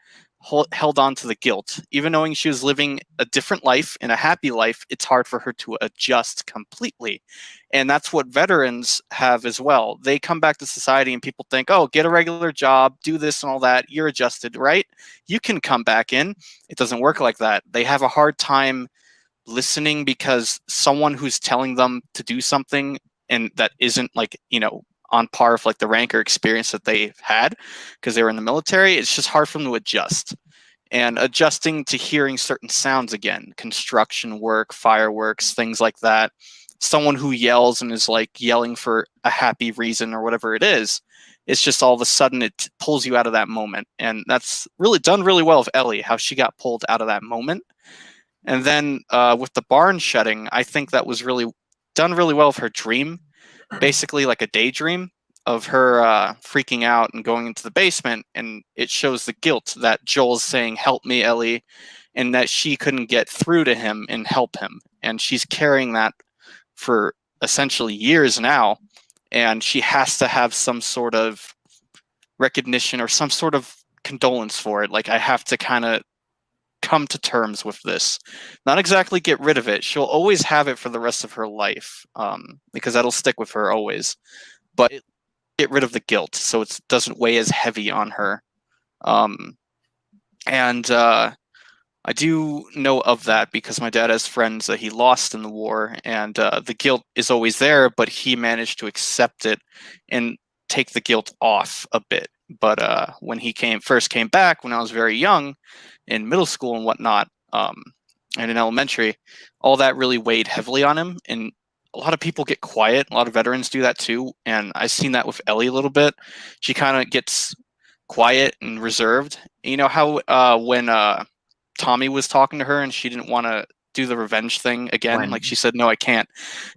held on to the guilt. Even knowing she was living a different life and a happy life, it's hard for her to adjust completely. And that's what veterans have as well. They come back to society and people think, oh, get a regular job, do this and all that. You're adjusted, right? You can come back in. It doesn't work like that. They have a hard time listening because someone who's telling them to do something and that isn't like, on par with like the rank or experience that they've had because they were in the military, it's just hard for them to adjust. And adjusting to hearing certain sounds again, construction work, fireworks, things like that. Someone who yells and is like yelling for a happy reason or whatever it is, it's just all of a sudden it pulls you out of that moment. And that's really done really well with Ellie, how she got pulled out of that moment. And then with the barn shedding, I think that was really done really well with her dream. Basically like a daydream of her freaking out and going into the basement, and it shows the guilt that Joel's saying, help me, Ellie, and that she couldn't get through to him and help him. And she's carrying that for essentially years now, and she has to have some sort of recognition or some sort of condolence for it. Like, I have to kind of come to terms with this, not exactly get rid of it. She'll always have it for the rest of her life, because that'll stick with her always, but get rid of the guilt so it doesn't weigh as heavy on her. And I do know of that because my dad has friends that he lost in the war, and the guilt is always there, but he managed to accept it and take the guilt off a bit. But when he first came back when I was very young, in middle school and whatnot, and in elementary, all that really weighed heavily on him. And a lot of people get quiet. A lot of veterans do that too. And I've seen that with Ellie a little bit. She kind of gets quiet and reserved. You know how when Tommy was talking to her and she didn't want to do the revenge thing again, like she said, no, I can't.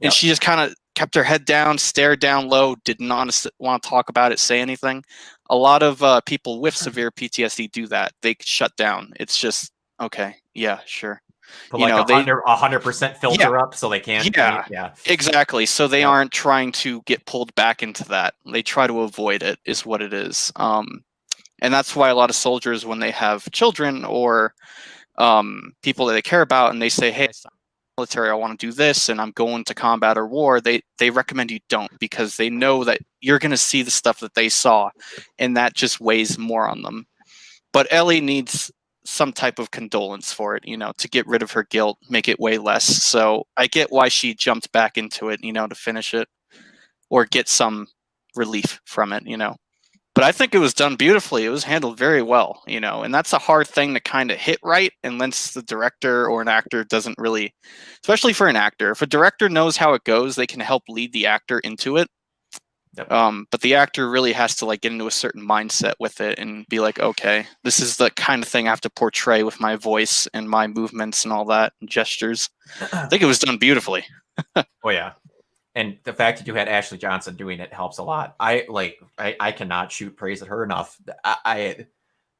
And she just kind of kept her head down, stared down low, did not want to talk about it, say anything. A lot of people with severe PTSD do that. They shut down. It's just, okay, yeah, sure. Put You like know, they 100% filter up so they can't. Yeah, exactly. So they aren't trying to get pulled back into that. They try to avoid it, is what it is. And that's why a lot of soldiers, when they have children or people that they care about, and they say, "Hey, military, I want to do this, and I'm going to combat or war," they recommend you don't, because they know that you're going to see the stuff that they saw, and that just weighs more on them. But Ellie needs some type of condolence for it, you know, to get rid of her guilt, make it weigh less. So I get why she jumped back into it, you know, to finish it or get some relief from it, you know. But I think it was done beautifully. It was handled very well, you know, and that's a hard thing to kind of hit right unless the director or an actor doesn't really, especially for an actor. If a director knows how it goes, they can help lead the actor into it. Yep. But the actor really has to like get into a certain mindset with it and be like, okay, this is the kind of thing I have to portray with my voice and my movements and all that and gestures. I think it was done beautifully. Oh yeah. And the fact that you had Ashley Johnson doing it helps a lot. I cannot shoot praise at her enough. I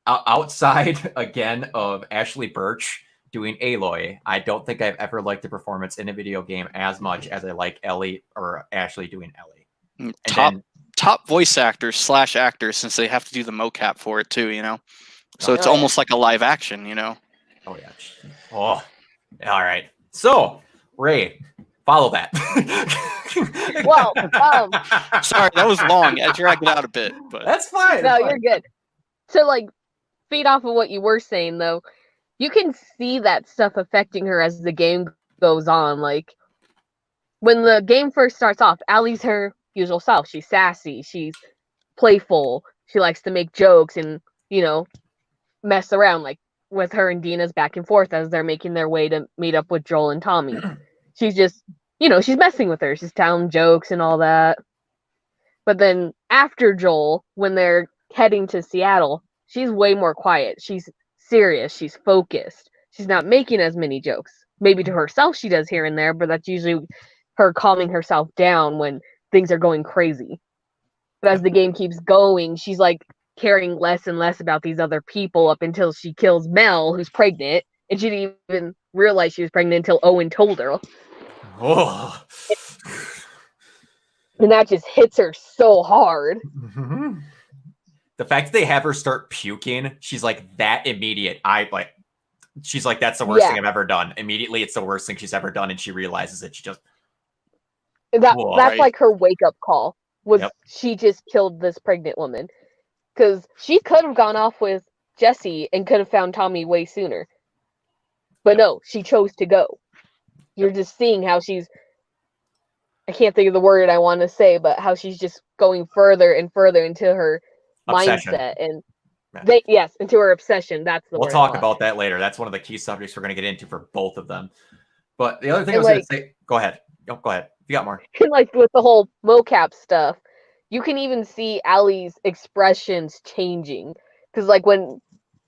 outside again of Ashley Birch doing Aloy, I don't think I've ever liked the performance in a video game as much as I like Ellie or Ashley doing Ellie. Top voice actors / actors, since they have to do the mocap for it too, you know. So it's almost like a live action, you know. Oh yeah. Oh, all right. So Ray, follow that. Well, sorry, that was long. I dragged it out a bit, but that's fine. No, you're good. So, like, feed off of what you were saying, though, you can see that stuff affecting her as the game goes on. Like, when the game first starts off, Allie's her usual self. She's sassy. She's playful. She likes to make jokes and, you know, mess around, like, with her and Dina's back and forth as they're making their way to meet up with Joel and Tommy. She's just, you know, she's messing with her. She's telling jokes and all that. But then after Joel, when they're heading to Seattle, she's way more quiet. She's serious. She's focused. She's not making as many jokes. Maybe to herself she does here and there, but that's usually her calming herself down when things are going crazy. But as the game keeps going, she's like caring less and less about these other people up until she kills Mel, who's pregnant, and she didn't even realize she was pregnant until Owen told her. Oh. And that just hits her so hard. Mm-hmm. The fact that they have her start puking, she's like that immediate. She's like, that's the worst thing I've ever done. Immediately, it's the worst thing she's ever done, and she realizes it. She just that's like her wake up call. She just killed this pregnant woman, because she could have gone off with Jesse and could have found Tommy way sooner. But no, she chose to go. You're just seeing how she's, I can't think of the word I want to say, but how she's just going further and further into her obsession. Mindset and into her obsession. That's the word. We'll talk about that later. That's one of the key subjects we're going to get into for both of them. But the other thing I was going to say, go ahead. Go ahead. You got more. And like with the whole mocap stuff, you can even see Allie's expressions changing. Because like when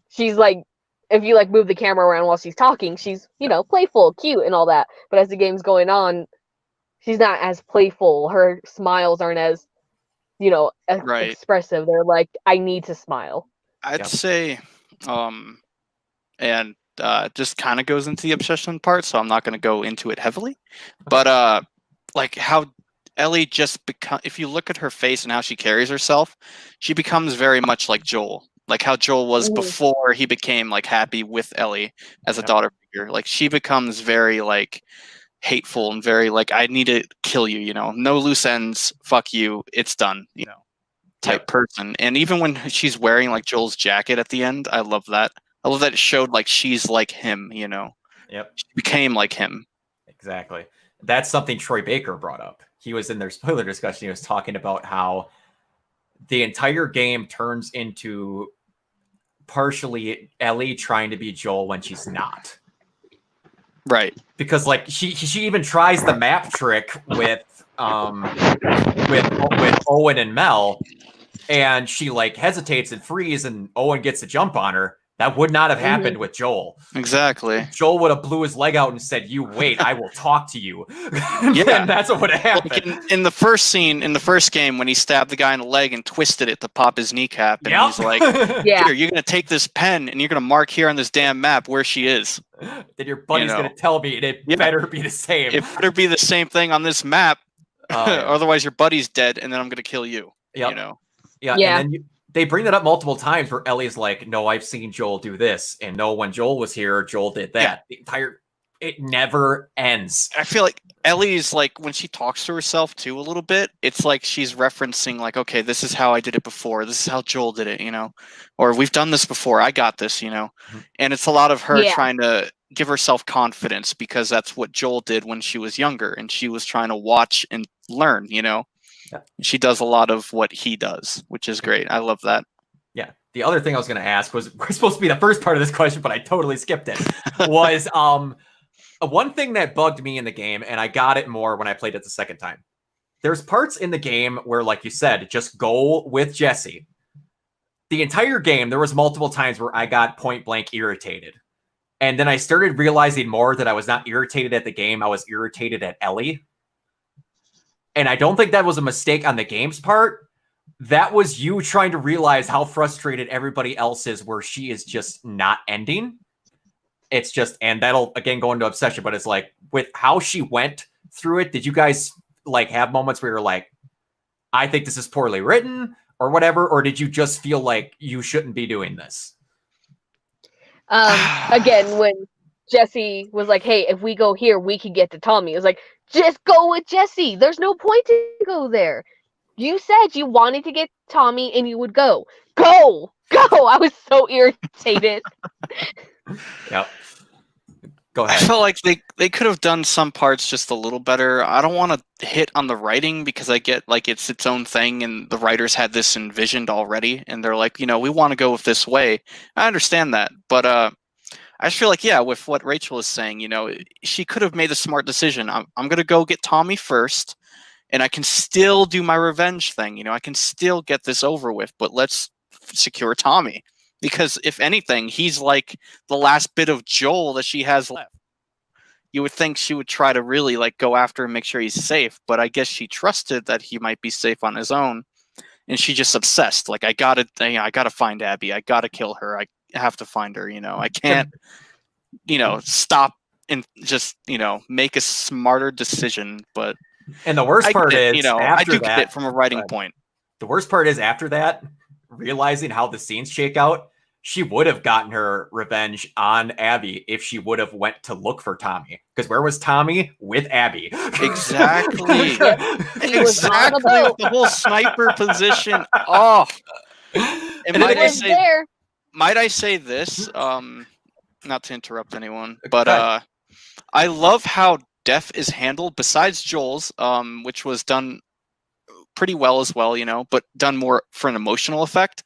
she's like, if you like move the camera around while she's talking, she's, you know, playful, cute and all that. But as the game's going on, she's not as playful. Her smiles aren't as, you know, expressive. They're like, I need to smile. I'd say, and just kind of goes into the obsession part, so I'm not going to go into it heavily. But like how Ellie just if you look at her face and how she carries herself, she becomes very much like Joel. Like how Joel was before he became like happy with Ellie as a daughter figure. Like she becomes very like hateful and very like, I need to kill you, you know, no loose ends, fuck you, it's done, you know, type person. And even when she's wearing like Joel's jacket at the end, I love that. I love that it showed like she's like him, you know. Yep. She became like him. Exactly. That's something Troy Baker brought up. He was in their spoiler discussion. He was talking about how the entire game turns into partially Ellie trying to be Joel when she's not. Right. Because like she even tries the map trick with Owen and Mel, and she like hesitates and frees, and Owen gets a jump on her. That would not have happened with Joel. Exactly. Joel would have blew his leg out and said, "You wait, I will talk to you." Yeah, and that's what would have happened. Like in the first scene, in the first game, when he stabbed the guy in the leg and twisted it to pop his kneecap, and he's like, Yeah. "Here, you're gonna take this pen and you're gonna mark here on this damn map where she is." Then your buddy's gonna tell me, and it better be the same. It better be the same thing on this map, otherwise your buddy's dead, and then I'm gonna kill you. Yep. You know. Yeah. And then they bring that up multiple times where Ellie's like, "No, I've seen Joel do this," and "No, when Joel was here, Joel did that." Yeah. It never ends. I feel like Ellie's like, when she talks to herself too a little bit, it's like she's referencing like, okay, this is how I did it before. This is how Joel did it, or we've done this before. I got this, and it's a lot of her trying to give herself confidence because that's what Joel did when she was younger and she was trying to watch and learn, Yeah. She does a lot of what he does, which is great. I love that. Yeah. The other thing I was going to ask was, we're supposed to be the first part of this question, but I totally skipped it, was one thing that bugged me in the game, and I got it more when I played it the second time. There's parts in the game where, like you said, just go with Jesse. The entire game, there was multiple times where I got point blank irritated. And then I started realizing more that I was not irritated at the game. I was irritated at Ellie. And I don't think that was a mistake on the game's part. That was you trying to realize how frustrated everybody else is where she is just not ending. It's just, and that'll again go into obsession, but it's like with how she went through it. Did you guys like have moments where you're like, I think this is poorly written or whatever? Or did you just feel like you shouldn't be doing this? Again, when Jesse was like, hey, if we go here, we can get to Tommy. It was like, just go with Jesse. There's no point to go there. You said you wanted to get Tommy and you would go. Go! I was so irritated. Yep. Go ahead. I felt like they could have done some parts just a little better. I don't want to hit on the writing because I get like it's its own thing and the writers had this envisioned already and they're like, we want to go with this way. I understand that. But I just feel like, with what Rachel is saying, she could have made a smart decision. I'm going to go get Tommy first and I can still do my revenge thing. I can still get this over with, but let's secure Tommy. Because if anything, he's like the last bit of Joel that she has left. You would think she would try to really like go after and make sure he's safe, but I guess she trusted that he might be safe on his own, and she just obsessed. Like I gotta find Abby. I gotta kill her. I have to find her. I can't, stop and just make a smarter decision. But and the worst part is, I do get it from a writing point. The worst part is after that, realizing how the scenes shake out. She would have gotten her revenge on Abby if she would have went to look for Tommy. Because where was Tommy? With Abby. Exactly. Exactly. With the whole sniper position. Oh. And might I say this? Not to interrupt anyone, but I love how Death is handled besides Joel's, which was done pretty well as well, but done more for an emotional effect.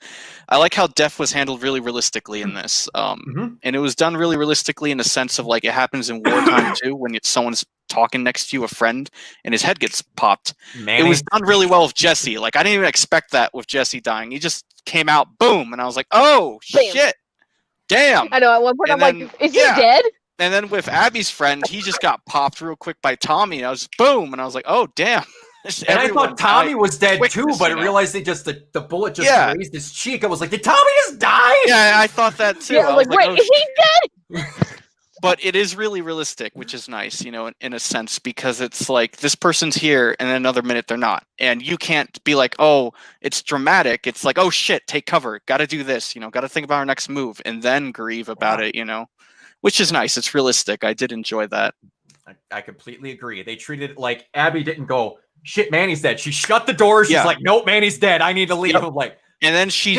I like how death was handled really realistically in this. And it was done really realistically in the sense of like it happens in wartime too, when someone's talking next to you, a friend, and his head gets popped. Manny. It was done really well with Jesse. Like I didn't even expect that with Jesse dying. He just came out, boom, and I was like, oh, shit. Damn. I know, at one point I'm like, is he dead? And then with Abby's friend, he just got popped real quick by Tommy, and I was boom, and I was like, oh, damn. And I thought Tommy was dead too, but I realized the bullet just grazed his cheek. I was like, did Tommy just die? Yeah, I thought that too. Yeah, I was like, wait, is he dead? But it is really realistic, which is nice, in a sense, because it's like this person's here and then another minute they're not. And you can't be like, oh, it's dramatic. It's like, oh shit, take cover. Gotta do this, gotta think about our next move and then grieve about it, which is nice. It's realistic. I did enjoy that. I completely agree. They treated it like Abby didn't go, shit, Manny's dead. She shut the door. She's like, nope, Manny's dead. I need to leave. I'm like, and then she's,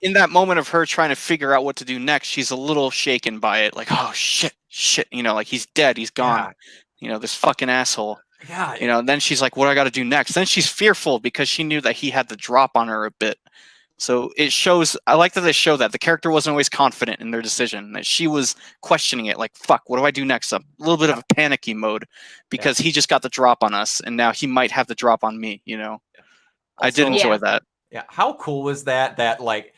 in that moment of her trying to figure out what to do next, she's a little shaken by it. Like, oh, shit, like he's dead. He's gone. This fucking asshole. Yeah. And then she's like, what do I got to do next? Then she's fearful because she knew that he had the drop on her a bit. So it shows, I like that they show that the character wasn't always confident in their decision, that she was questioning it, like, fuck, what do I do next? A little bit of a panicky mode because he just got the drop on us and now he might have the drop on me, I did enjoy that. Yeah. How cool was that? That like,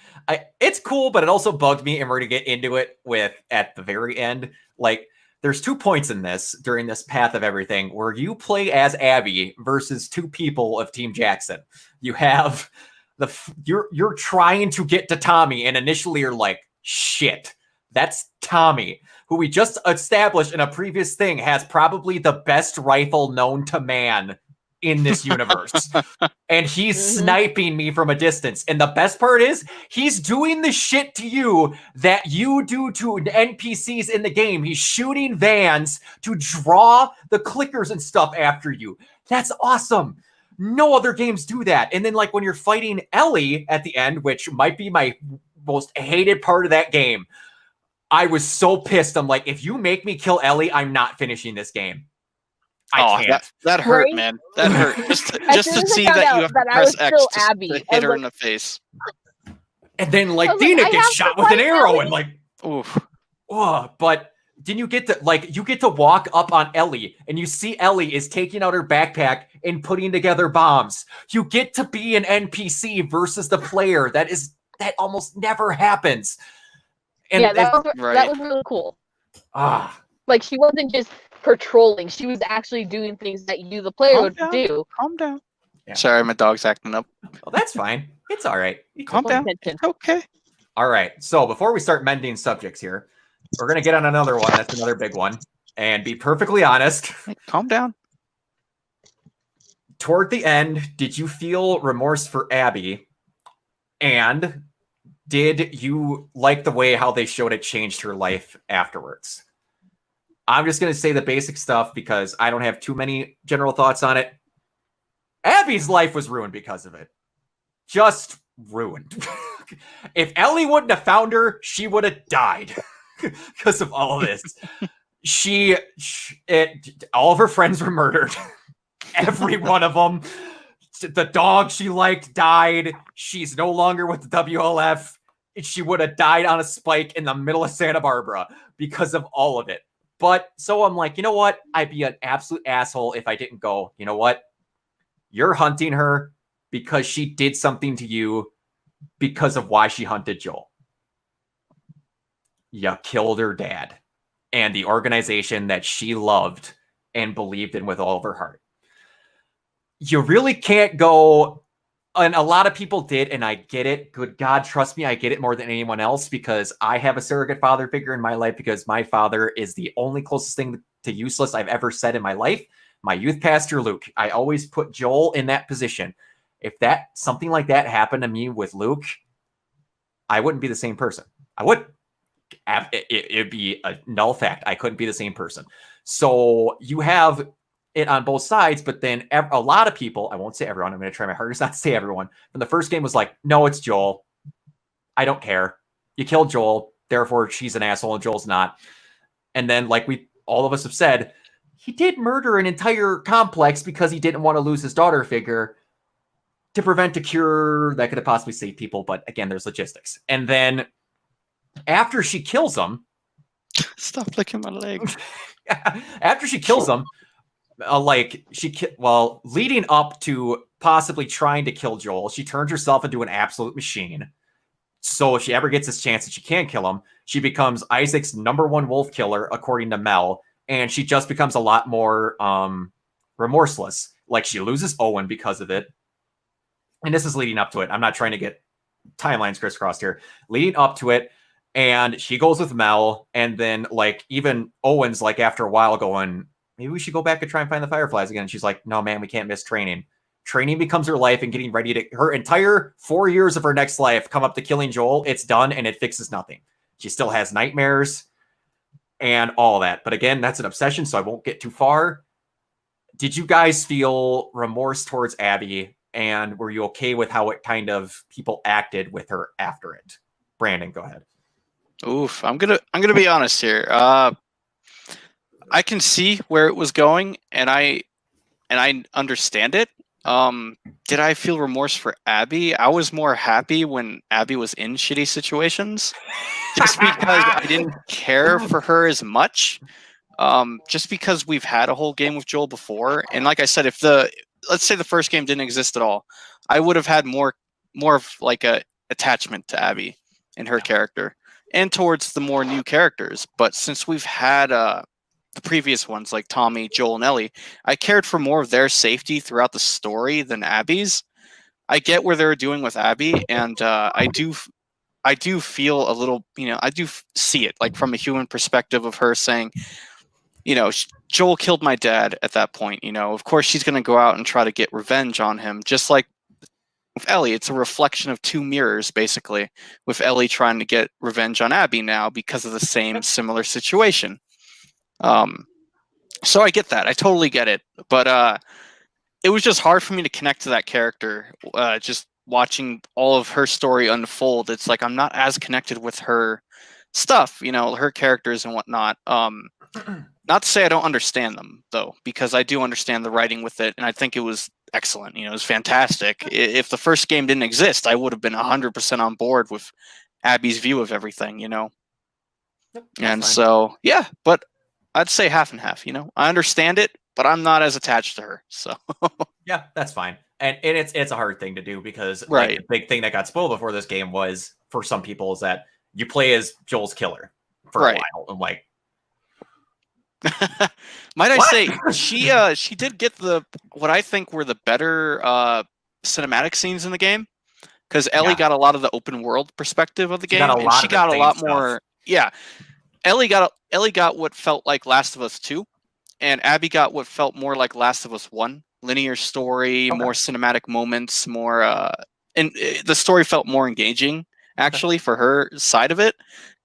It's cool, but it also bugged me, and we're gonna get into it with at the very end. Like, there's 2 points in this during this path of everything where you play as Abby versus 2 people of Team Jackson. You have you're trying to get to Tommy, and initially you're like, shit, that's Tommy, who we just established in a previous thing has probably the best rifle known to man in this universe. And he's sniping me from a distance. And the best part is he's doing the shit to you that you do to NPCs in the game. He's shooting vans to draw the clickers and stuff after you. That's awesome. No other games do that. And then like when you're fighting Ellie at the end, which might be my most hated part of that game, I was so pissed. I'm like, if you make me kill Ellie, I'm not finishing this game. I can't. That hurt, Right? man. That hurt. Just soon to as I see found that out you have to that I press was X still just Abby, to I hit her was in the face. And then like I was Dina like, I gets have to shot with an fight arrow Ellie? and like, Oof. oh, but then you get to like you get to walk up on Ellie and you see Ellie is taking out her backpack and putting together bombs. You get to be an NPC versus the player. That almost never happens. And Yeah, that right. was really cool. ah, Like, she wasn't just patrolling; she was actually doing things that you, the player, would do. Calm down. Yeah. Sorry, my dog's acting up. well, that's fine. It's all right. Calm down. Attention. It's okay. All right. So before we start mending subjects here, we're gonna get on another one. That's another big one. And be perfectly honest. Hey, calm down. Toward the end, did you feel remorse for Abby? And did you like the way how they showed it changed her life afterwards? I'm just going to say the basic stuff because I don't have too many general thoughts on it. Abby's life was ruined because of it. Just ruined. If Ellie wouldn't have found her, she would have died because of all of this. All of her friends were murdered. Every one of them. The dog she liked died. She's no longer with the WLF. She would have died on a spike in the middle of Santa Barbara because of all of it. But so I'm like, you know what? I'd be an absolute asshole if I didn't go, you know what? You're hunting her because she did something to you because of why she hunted Joel. You killed her dad and the organization that she loved and believed in with all of her heart. You really can't go, and a lot of people did, and I get it. Good God, trust me, I get it more than anyone else because I have a surrogate father figure in my life because my father is the only closest thing to useless I've ever said in my life. My youth pastor, Luke. I always put Joel in that position. If something like that happened to me with Luke, I wouldn't be the same person. I would. It'd be a null fact. I couldn't be the same person. So you have it on both sides, but then a lot of people, I won't say everyone, I'm going to try my hardest not to say everyone, from the first game was like, no, it's Joel. I don't care. You killed Joel, therefore she's an asshole and Joel's not. And then like all of us have said, he did murder an entire complex because he didn't want to lose his daughter figure to prevent a cure that could have possibly saved people. But again, there's logistics. And then after she kills him, stop licking my leg. After she kills him, leading up to possibly trying to kill Joel, she turns herself into an absolute machine. So if she ever gets this chance that she can kill him, she becomes Isaac's #1 wolf killer, according to Mel, and she just becomes a lot more remorseless. Like she loses Owen because of it. And this is leading up to it. I'm not trying to get timelines crisscrossed here. Leading up to it, and she goes with Mel, and then like even Owen's like after a while going, maybe we should go back and try and find the Fireflies again. And she's like, no, man, we can't miss training. Training becomes her life and getting ready to her entire 4 years of her next life come up to killing Joel. It's done and it fixes nothing. She still has nightmares and all that. But again, that's an obsession, so I won't get too far. Did you guys feel remorse towards Abby? And were you okay with how it kind of people acted with her after it? Brandon, go ahead. Oof, I'm gonna be honest here. I can see where it was going, and I understand it. Did I feel remorse for Abby? I was more happy when Abby was in shitty situations, just because I didn't care for her as much. Just because we've had a whole game with Joel before, and like I said, let's say the first game didn't exist at all, I would have had more of like a attachment to Abby and her character, and towards the more new characters. But since we've had the previous ones like Tommy, Joel, and Ellie, I cared for more of their safety throughout the story than Abby's. I get where they're doing with Abby, and I do feel a little, I do see it, like from a human perspective of her saying, Joel killed my dad at that point. Of course she's going to go out and try to get revenge on him, just like with Ellie. It's a reflection of two mirrors, basically, with Ellie trying to get revenge on Abby now because of the same similar situation. So I get that. I totally get it. But it was just hard for me to connect to that character. Just watching all of her story unfold, it's like I'm not as connected with her stuff, her characters and whatnot. Not to say I don't understand them, though, because I do understand the writing with it, and I think it was excellent. It was fantastic. If the first game didn't exist, I would have been 100% on board with Abby's view of everything, Yep, and fine. so, yeah, but I'd say half and half, I understand it, but I'm not as attached to her, so. Yeah, that's fine. And it's a hard thing to do because Right. like, the big thing that got spoiled before this game was, for some people, is that you play as Joel's killer for Right. a while. I'm like, might I What? say she did get what I think were the better cinematic scenes in the game, because Ellie got a lot of the open world perspective of the game, and she got a lot more. Yeah, Ellie got what felt like Last of Us 2, and Abby got what felt more like Last of Us 1. Linear story, more cinematic moments, more and the story felt more engaging actually for her side of it.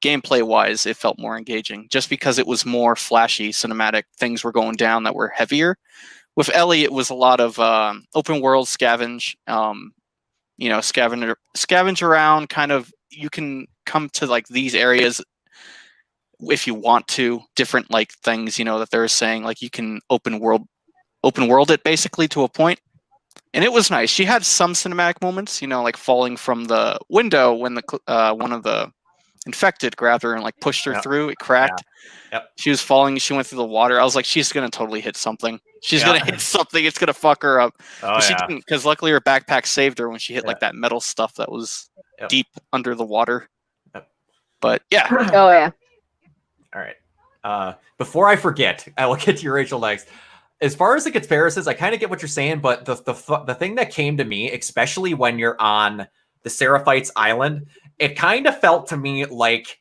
Gameplay wise, it felt more engaging just because it was more flashy, cinematic things were going down that were heavier. With Ellie, it was a lot of open world scavenge, scavenge around. Kind of, you can come to like these areas if you want to. Different like things, that they're saying, like you can open world it basically to a point. And it was nice. She had some cinematic moments, like falling from the window when the one of the infected grabbed her and like pushed her through. It cracked. Yep. She was falling. She went through the water. I was like, she's gonna totally hit something. She's gonna hit something. It's gonna fuck her up. But she didn't, because luckily her backpack saved her when she hit like that metal stuff that was deep under the water. Yep. But yeah. Oh yeah. All right. Before I forget, I will get to your Rachel next. As far as the comparisons, I kind of get what you're saying, but the thing that came to me, especially when you're on the Seraphites Island, it kind of felt to me like,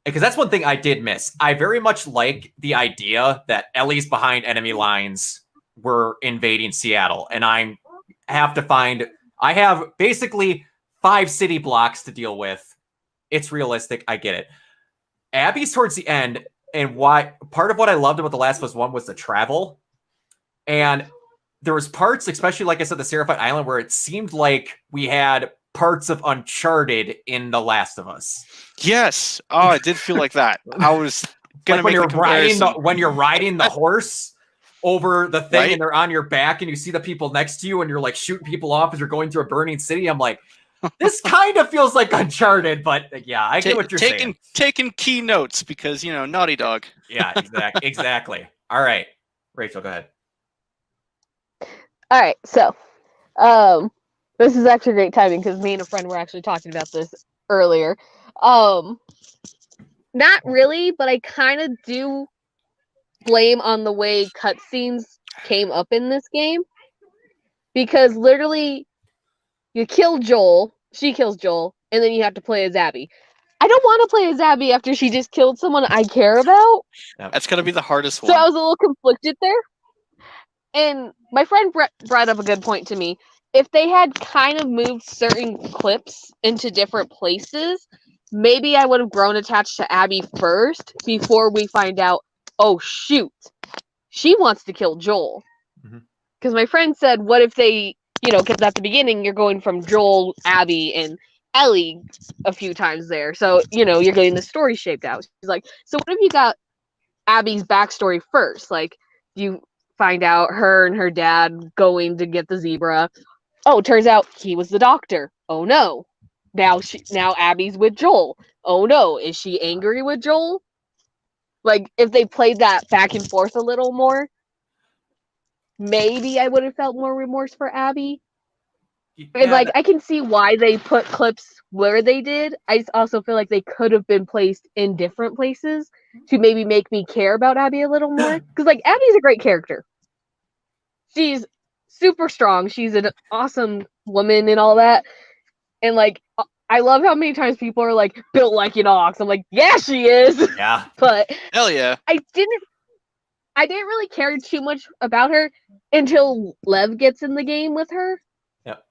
because that's one thing I did miss. I very much like the idea that Ellie's behind enemy lines were invading Seattle, and I have basically 5 city blocks to deal with. It's realistic. I get it. Abby's towards the end, and part of what I loved about The Last of Us 1 was the travel. And there was parts, especially like I said, the Seraphite Island, where it seemed like we had parts of Uncharted in The Last of Us. Yes. Oh, I did feel like that. I was gonna like make when you're riding the horse over the thing, and they're on your back, and you see the people next to you, and you're like shooting people off as you're going through a burning city. I'm like, this kind of feels like Uncharted, but yeah, I get what you're saying. Taking key notes because Naughty Dog. Yeah, exactly. All right, Rachel, go ahead. All right, so this is actually great timing because me and a friend were actually talking about this earlier. Not really, but I kind of do blame on the way cutscenes came up in this game, because literally you kill Joel, she kills Joel, and then you have to play as Abby. I don't want to play as Abby after she just killed someone I care about. That's gonna be the hardest one. So I was a little conflicted there. And my friend brought up a good point to me. If they had kind of moved certain clips into different places, maybe I would have grown attached to Abby first before we find out, oh shoot, she wants to kill Joel. Because my friend said, what if they, because at the beginning you're going from Joel, Abby, and Ellie a few times there. So, you're getting the story shaped out. She's like, so what if you got Abby's backstory first? Like, you find out her and her dad going to get the zebra. Oh, turns out he was the doctor. Oh no. Now Abby's with Joel. Oh no, is she angry with Joel? Like, if they played that back and forth a little more, maybe I would have felt more remorse for Abby. And like I can see why they put clips where they did. I just also feel like they could have been placed in different places to maybe make me care about Abby a little more. Because like Abby's a great character. She's super strong. She's an awesome woman and all that. And like I love how many times people are like built like an ox. I'm like, yeah, she is. Yeah. Hell yeah. I didn't really care too much about her until Lev gets in the game with her. Yep.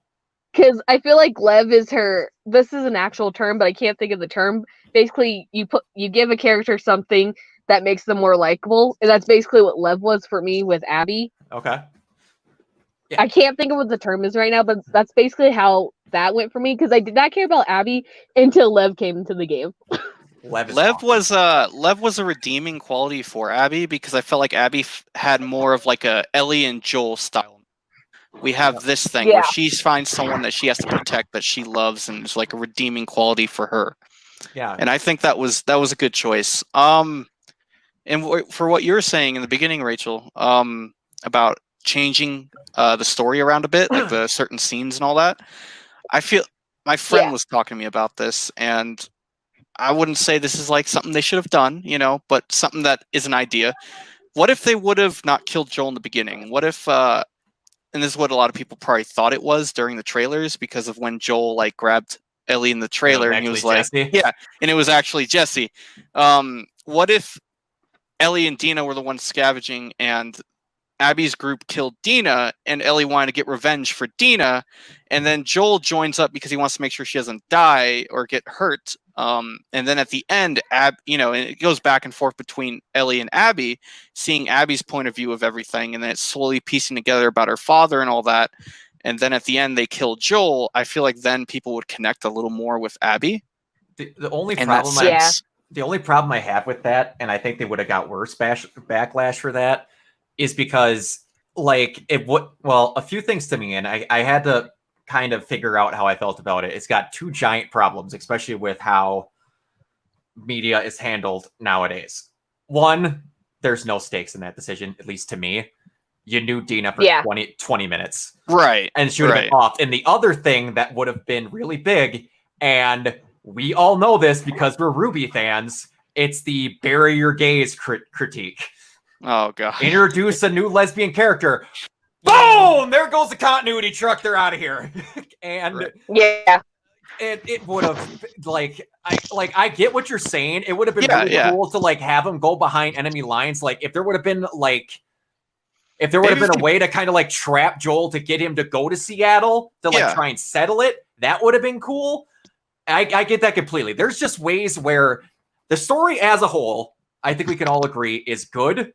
Because I feel like Lev is her. This is an actual term, but I can't think of the term. Basically, you give a character something that makes them more likable, and that's basically what Lev was for me with Abby. Okay. Yeah. I can't think of what the term is right now, but that's basically how that went for me. Because I did not care about Abby until Lev came into the game. Lev was a redeeming quality for Abby because I felt like Abby had more of like a Ellie and Joel style. We have this thing where she finds someone that she has to protect that she loves, and it's like a redeeming quality for her. Yeah, and I think that was a good choice. And for what you were saying in the beginning, Rachel, about changing the story around a bit, like the certain scenes and all that, I feel my friend was talking to me about this, and I wouldn't say this is like something they should have done, but something that is an idea. What if they would have not killed Joel in the beginning? What if and this is what a lot of people probably thought it was during the trailers, because of when Joel like grabbed Ellie in the trailer and he was like, Jesse. yeah, and it was actually Jesse. What if Ellie and Dina were the ones scavenging and Abby's group killed Dina and Ellie wanted to get revenge for Dina, and then Joel joins up because he wants to make sure she doesn't die or get hurt. And then at the end, and it goes back and forth between Ellie and Abby, seeing Abby's point of view of everything, and then it's slowly piecing together about her father and all that. And then at the end, they kill Joel. I feel like then people would connect a little more with Abby. The only problem I have with that, and I think they would have got worse backlash for that, is because like a few things to me, and I had to kind of figure out how I felt about it. It's got two giant problems, especially with how media is handled nowadays. One, there's no stakes in that decision, at least to me. You knew Dina for 20 minutes. Right. And she would have been off. And the other thing that would have been really big, and we all know this because we're Ruby fans, it's the bury your gays critique. Oh, God. Introduce a new lesbian character. Boom! There goes the continuity truck. They're out of here. And it would have I get what you're saying. It would have been really cool to like have them go behind enemy lines. Like if there would have been a way to kind of like trap Joel to get him to go to Seattle to like try and settle it, that would have been cool. I get that completely. There's just ways where the story as a whole, I think we can all agree, is good.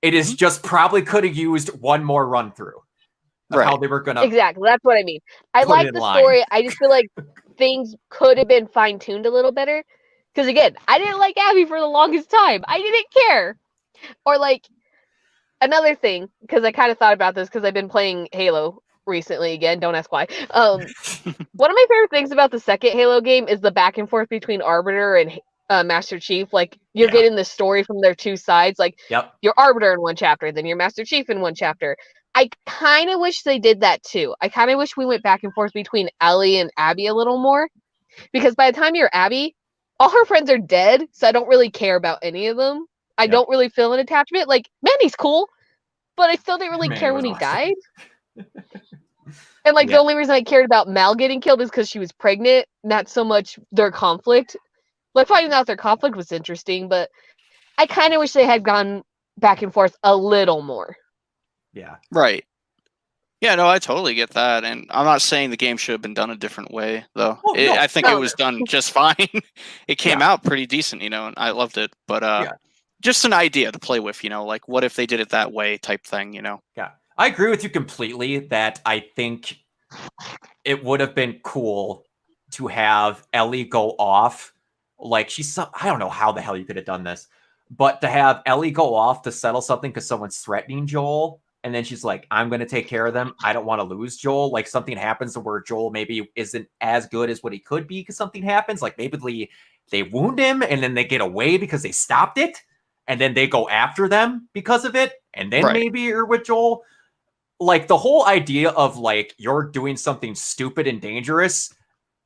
It is just probably could have used one more run through of how they were gonna. Exactly, that's what I mean. I like the story. I just feel like things could have been fine tuned a little better. Because again, I didn't like Abby for the longest time. I didn't care. Or like another thing, because I kind of thought about this because I've been playing Halo recently again. Don't ask why. One of my favorite things about the second Halo game is the back and forth between Arbiter and Master Chief. Like you're getting the story from their two sides. Like you're Arbiter in one chapter, then you're Master Chief in one chapter. I kind of wish they did that too. I kind of wish we went back and forth between Ellie and Abby a little more, because by the time you're Abby, all her friends are dead, so I don't really care about any of them. I don't really feel an attachment. Like Manny's cool, but I still didn't really care when he died. And like the only reason I cared about Mal getting killed is because she was pregnant, not so much their conflict. Like finding out their conflict was interesting, but I kind of wish they had gone back and forth a little more. Yeah. Right. Yeah, no, I totally get that. And I'm not saying the game should have been done a different way, though. I think it was done just fine. It came out pretty decent, and I loved it. But just an idea to play with, like what if they did it that way type thing, Yeah. I agree with you completely that I think it would have been cool to have Ellie go off. Like I don't know how the hell you could have done this, but to have Ellie go off to settle something because someone's threatening Joel, and then she's like, "I'm going to take care of them. I don't want to lose Joel." Like something happens to where Joel maybe isn't as good as what he could be because something happens. Like maybe they wound him and then they get away because they stopped it, and then they go after them because of it, and then maybe you're with Joel. like the whole idea of like you're doing something stupid and dangerous,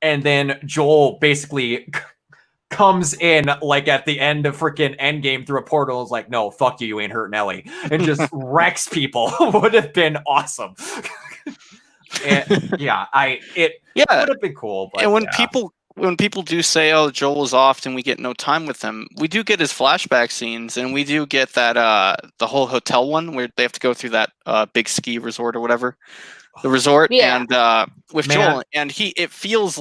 and then Joel basically comes in like at the end of freaking Endgame through a portal and is like, no, fuck you, you ain't hurting Ellie, and just wrecks people would have been awesome. And yeah, it would have been cool. But and when people do say, "Oh, Joel is off," and we get no time with him, we do get his flashback scenes, and we do get that the whole hotel one where they have to go through that big ski resort or whatever, the resort, and with Joel, and it feels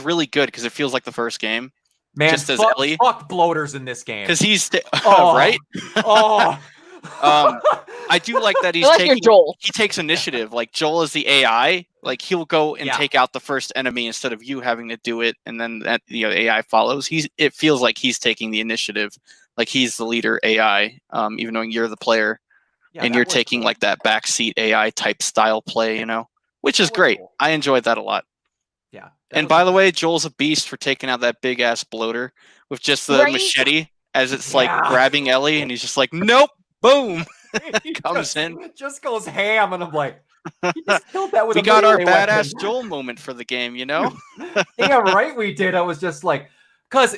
really good because it feels like the first game. Man, just as Ellie. Fuck bloaters in this game because he's right. I do like that he takes initiative. Like Joel is the AI. Like he'll go and take out the first enemy instead of you having to do it, and then the AI follows. It feels like he's taking the initiative, like he's the leader AI, even though you're the player, and you're taking like that backseat AI type style play, which is great. Cool. I enjoyed that a lot. Yeah. And by the way, Joel's a beast for taking out that big ass bloater with just the machete as it's like grabbing Ellie, and he's just like, nope, boom, comes in, just goes ham, and I'm like, he just killed that with we got our badass Joel moment for the game, Yeah, right. We did. I was just like, because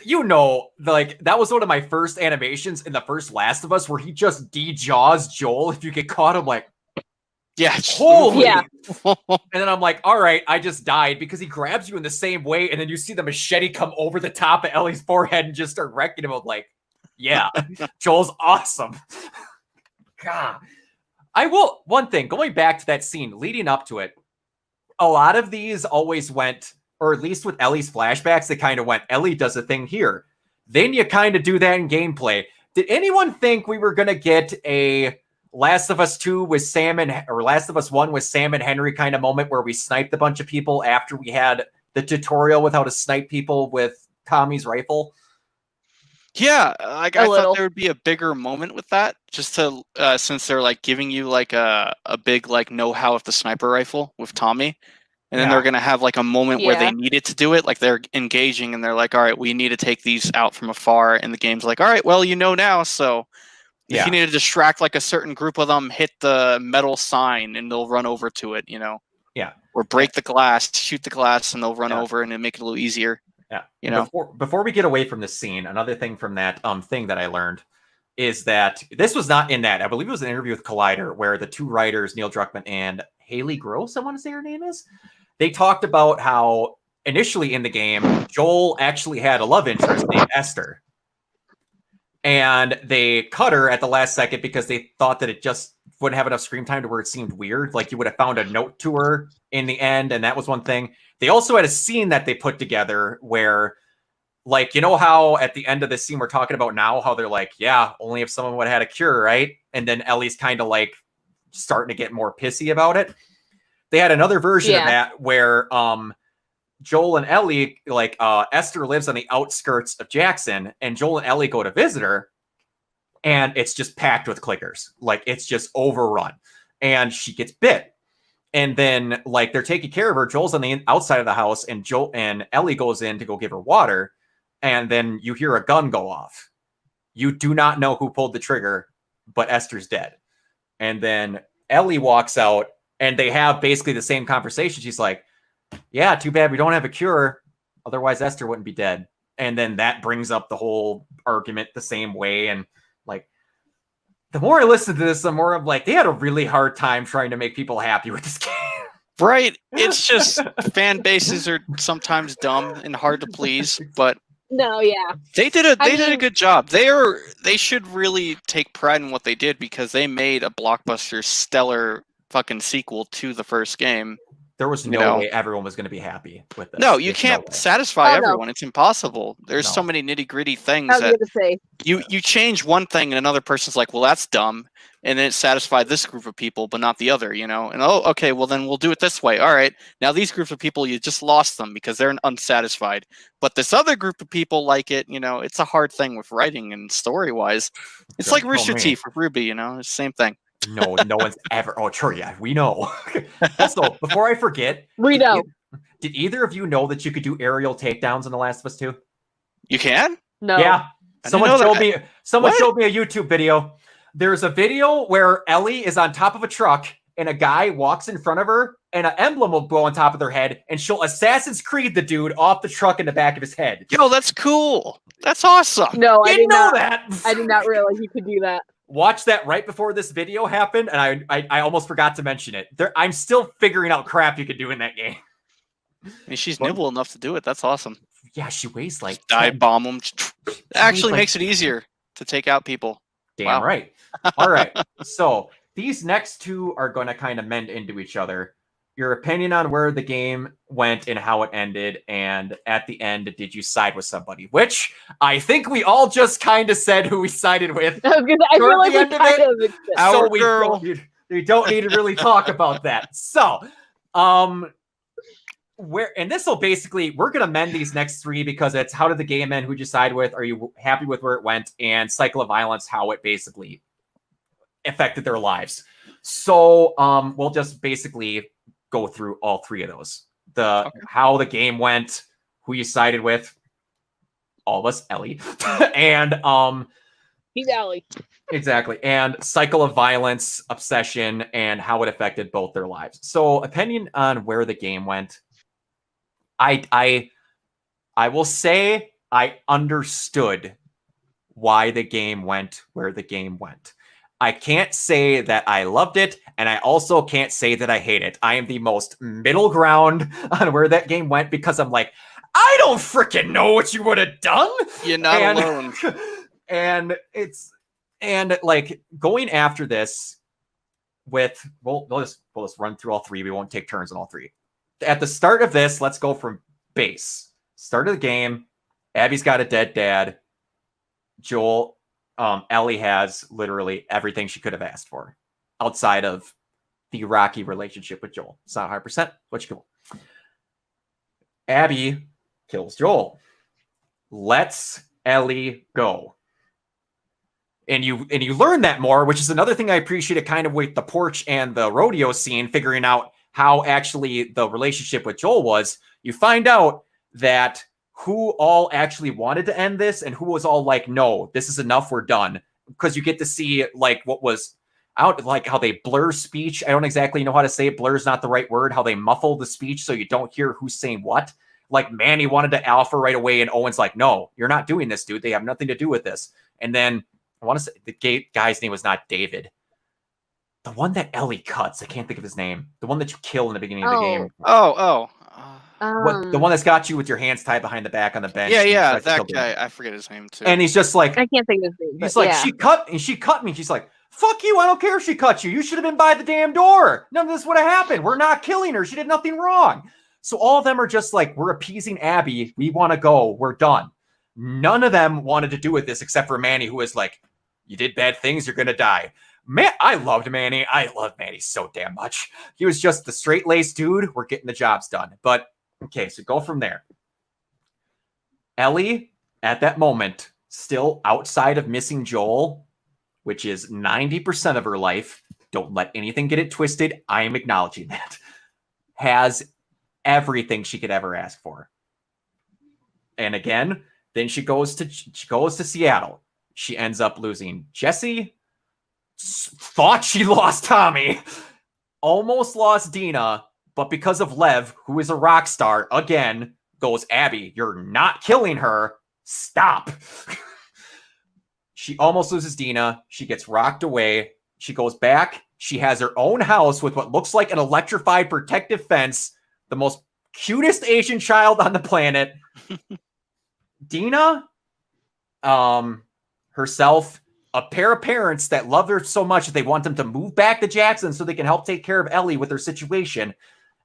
like that was one of my first animations in the first Last of Us where he just de-jaws Joel if you get caught. I'm like, yeah, holy. Yeah. And then I'm like, all right, I just died because he grabs you in the same way, and then you see the machete come over the top of Ellie's forehead and just start wrecking him. I'm like, yeah, Joel's awesome. God. One thing, going back to that scene, leading up to it, a lot of these always went, or at least with Ellie's flashbacks, they kind of went, Ellie does a thing here. Then you kind of do that in gameplay. Did anyone think we were going to get a Last of Us 2 with Sam or Last of Us 1 with Sam and Henry kind of moment where we sniped a bunch of people after we had the tutorial with how to snipe people with Tommy's rifle? Yeah, like I thought there would be a bigger moment with that, just to since they're like giving you like a big like know-how of the sniper rifle with Tommy, and then they're gonna have like a moment where they needed to do it, like they're engaging and they're like, all right, we need to take these out from afar, and the game's like, all right, well, now, so if you need to distract like a certain group of them, hit the metal sign and they'll run over to it, Yeah. Or break the glass, shoot the glass, and they'll run over and it'll make it a little easier. Yeah. Before we get away from this scene, another thing from that thing that I learned is that this was not in that. I believe it was an interview with Collider where the two writers, Neil Druckmann and Haley Gross, I want to say her name is, they talked about how initially in the game, Joel actually had a love interest named Esther. And they cut her at the last second because they thought that it just wouldn't have enough screen time to where it seemed weird. Like you would have found a note to her in the end. And that was one thing. They also had a scene that they put together where, like, how at the end of the scene we're talking about now, how they're like, yeah, only if someone would have had a cure, right? And then Ellie's kind of like starting to get more pissy about it. They had another version of that where Joel and Ellie, like Esther lives on the outskirts of Jackson, and Joel and Ellie go to visit her, and it's just packed with clickers. Like it's just overrun, and she gets bit. And then like they're taking care of her. Joel's on the outside of the house, and Joel and Ellie goes in to go give her water, and then you hear a gun go off. You do not know who pulled the trigger, but Esther's dead. And then Ellie walks out, and they have basically the same conversation. She's like, yeah, too bad we don't have a cure. Otherwise, Esther wouldn't be dead. And then that brings up the whole argument the same way. And like, the more I listen to this, the more I'm like, they had a really hard time trying to make people happy with this game. Right. It's just fan bases are sometimes dumb and hard to please, but they did a good job. They should really take pride in what they did because they made a blockbuster, stellar fucking sequel to the first game. There was no way everyone was going to be happy with this. No, you can't satisfy everyone. It's impossible. There's so many nitty-gritty things that you change one thing and another person's like, well, that's dumb. And then it satisfied this group of people, but not the other, And, okay, well, then we'll do it this way. All right. Now, these groups of people, you just lost them because they're unsatisfied. But this other group of people like it, it's a hard thing with writing and story-wise. It's like Rooster Teeth with Ruby, it's the same thing. No one's ever. Oh, sure, yeah, we know. Also, before I forget, we know. Did either of you know that you could do aerial takedowns in The Last of Us 2? You can? No. Yeah. Someone showed me a YouTube video. There's a video where Ellie is on top of a truck and a guy walks in front of her, and an emblem will blow on top of their head, and she'll Assassin's Creed the dude off the truck in the back of his head. Yo, that's cool. That's awesome. No, I Didn't did know not. that. I did not realize you could do that. Watch that right before this video happened, and I almost forgot to mention it. I'm still figuring out crap you could do in that game. I mean, she's nimble enough to do it. That's awesome. Yeah, she weighs like Just dive 10. bomb them. Actually like- makes it easier to take out people. Damn Wow. right. All right. So these next two are going to kind of mend into each other. Your opinion on where the game went and how it ended, and at the end, did you side with somebody? Which I think we all just kind of said who we sided with. I feel Toward like the we end of kind it, of mixed it. Our So we girl. don't need to really talk about that. So, and this will basically, we're going to mend these next three because it's how did the game end, who'd you side with, are you happy with where it went, and cycle of violence, how it basically affected their lives. So we'll just basically go through all three of those. How the game went, who you sided with, all of us, Ellie, and He's Allie. exactly, and cycle of violence, obsession, and how it affected both their lives. So opinion on where the game went. I will say I understood why the game went where the game went. I can't say that I loved it, and I also can't say that I hate it. I am the most middle ground on where that game went because I'm like, I don't freaking know what you would have done. You're not alone. And like going after this with, we'll just run through all three. We won't take turns on all three. At the start of this, let's go from base. Start of the game, Abby's got a dead dad. Ellie has literally everything she could have asked for outside of the rocky relationship with Joel. It's not 100%, but cool. Abby kills Joel. Lets Ellie go. And you learn that more, which is another thing I appreciated kind of with the porch and the rodeo scene, figuring out how actually the relationship with Joel was. You find out that who all actually wanted to end this and who was all like, no, this is enough, we're done. Because you get to see like what was out, like how they blur speech. I don't exactly know how to say it. Blur's not the right word. How they muffle the speech so you don't hear who's saying what. Like Manny wanted to alpha right away, and Owen's like, no, you're not doing this, dude. They have nothing to do with this. And then I want to say the guy's name was not David. The one that Ellie cuts, I can't think of his name. The one that you kill in the beginning of the game. The one that's got you with your hands tied behind the back on the bench. Yeah, that guy. I forget his name too. And he's just like, I can't think of his name. He's like, she cut me. She's like, fuck you. I don't care if she cut you. You should have been by the damn door. None of this would have happened. We're not killing her. She did nothing wrong. So all of them are just like, we're appeasing Abby. We want to go. We're done. None of them wanted to do with this except for Manny, who was like, you did bad things. You're going to die. Man, I loved Manny. I loved Manny so damn much. He was just the straight-laced dude. We're getting the jobs done. But, okay, so go from there. Ellie, at that moment, still outside of missing Joel, which is 90% of her life. Don't let anything get it twisted. I am acknowledging that. Has everything she could ever ask for. And again, then she goes to Seattle. She ends up losing Jesse. Thought she lost Tommy. Almost lost Dina, but because of Lev, who is a rock star, again, goes, Abby, you're not killing her. Stop. She almost loses Dina. She gets rocked away. She goes back. She has her own house with what looks like an electrified protective fence. The most cutest Asian child on the planet. Dina, herself, a pair of parents that love her so much that they want them to move back to Jackson so they can help take care of Ellie with her situation.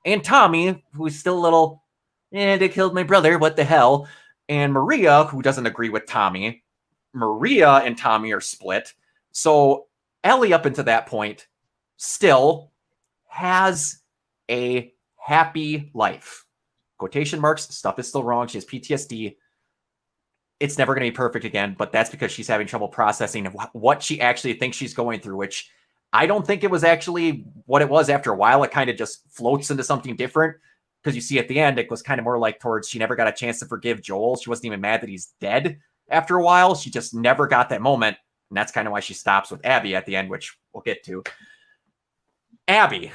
And Tommy, who's still a little, they killed my brother, what the hell? And Maria, who doesn't agree with Tommy. Maria and Tommy are split. So Ellie, up until that point, still has a happy life. Quotation marks, stuff is still wrong. She has PTSD. It's never going to be perfect again, but that's because she's having trouble processing what she actually thinks she's going through, which I don't think it was actually what it was after a while. It kind of just floats into something different because you see at the end, it was kind of more like towards she never got a chance to forgive Joel. She wasn't even mad that he's dead after a while. She just never got that moment. And that's kind of why she stops with Abby at the end, which we'll get to. Abby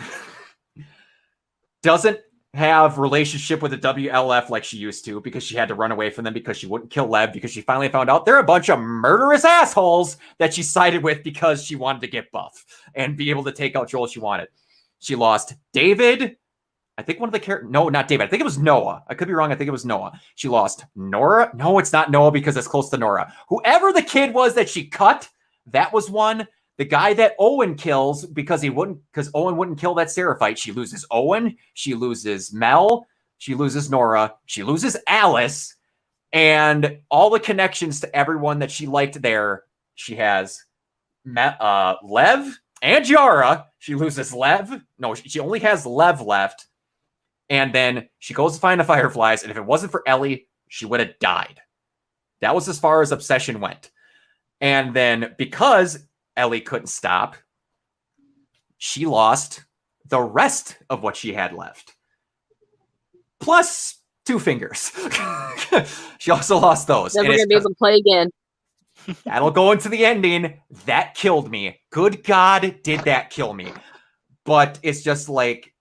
doesn't have relationship with the WLF like she used to because she had to run away from them because she wouldn't kill Lev because she finally found out they're a bunch of murderous assholes that she sided with because she wanted to get buff and be able to take out Joel she wanted. She lost David. I think one of the characters. No, not David. I think it was Noah. I could be wrong. I think it was Noah. She lost Nora. No, it's not Noah because it's close to Nora. Whoever the kid was that she cut, that was one. The guy that Owen kills because Owen wouldn't kill that Seraphite. She loses Owen. She loses Mel. She loses Nora. She loses Alice. And all the connections to everyone that she liked there, she has Lev and Yara. She loses Lev. No, she only has Lev left. And then she goes to find the Fireflies. And if it wasn't for Ellie, she would have died. That was as far as obsession went. And then because Ellie couldn't stop, she lost the rest of what she had left. Plus 2 fingers. She also lost those. Never going to be able to play again. That'll go into the ending. That killed me. Good God, did that kill me. But it's just like,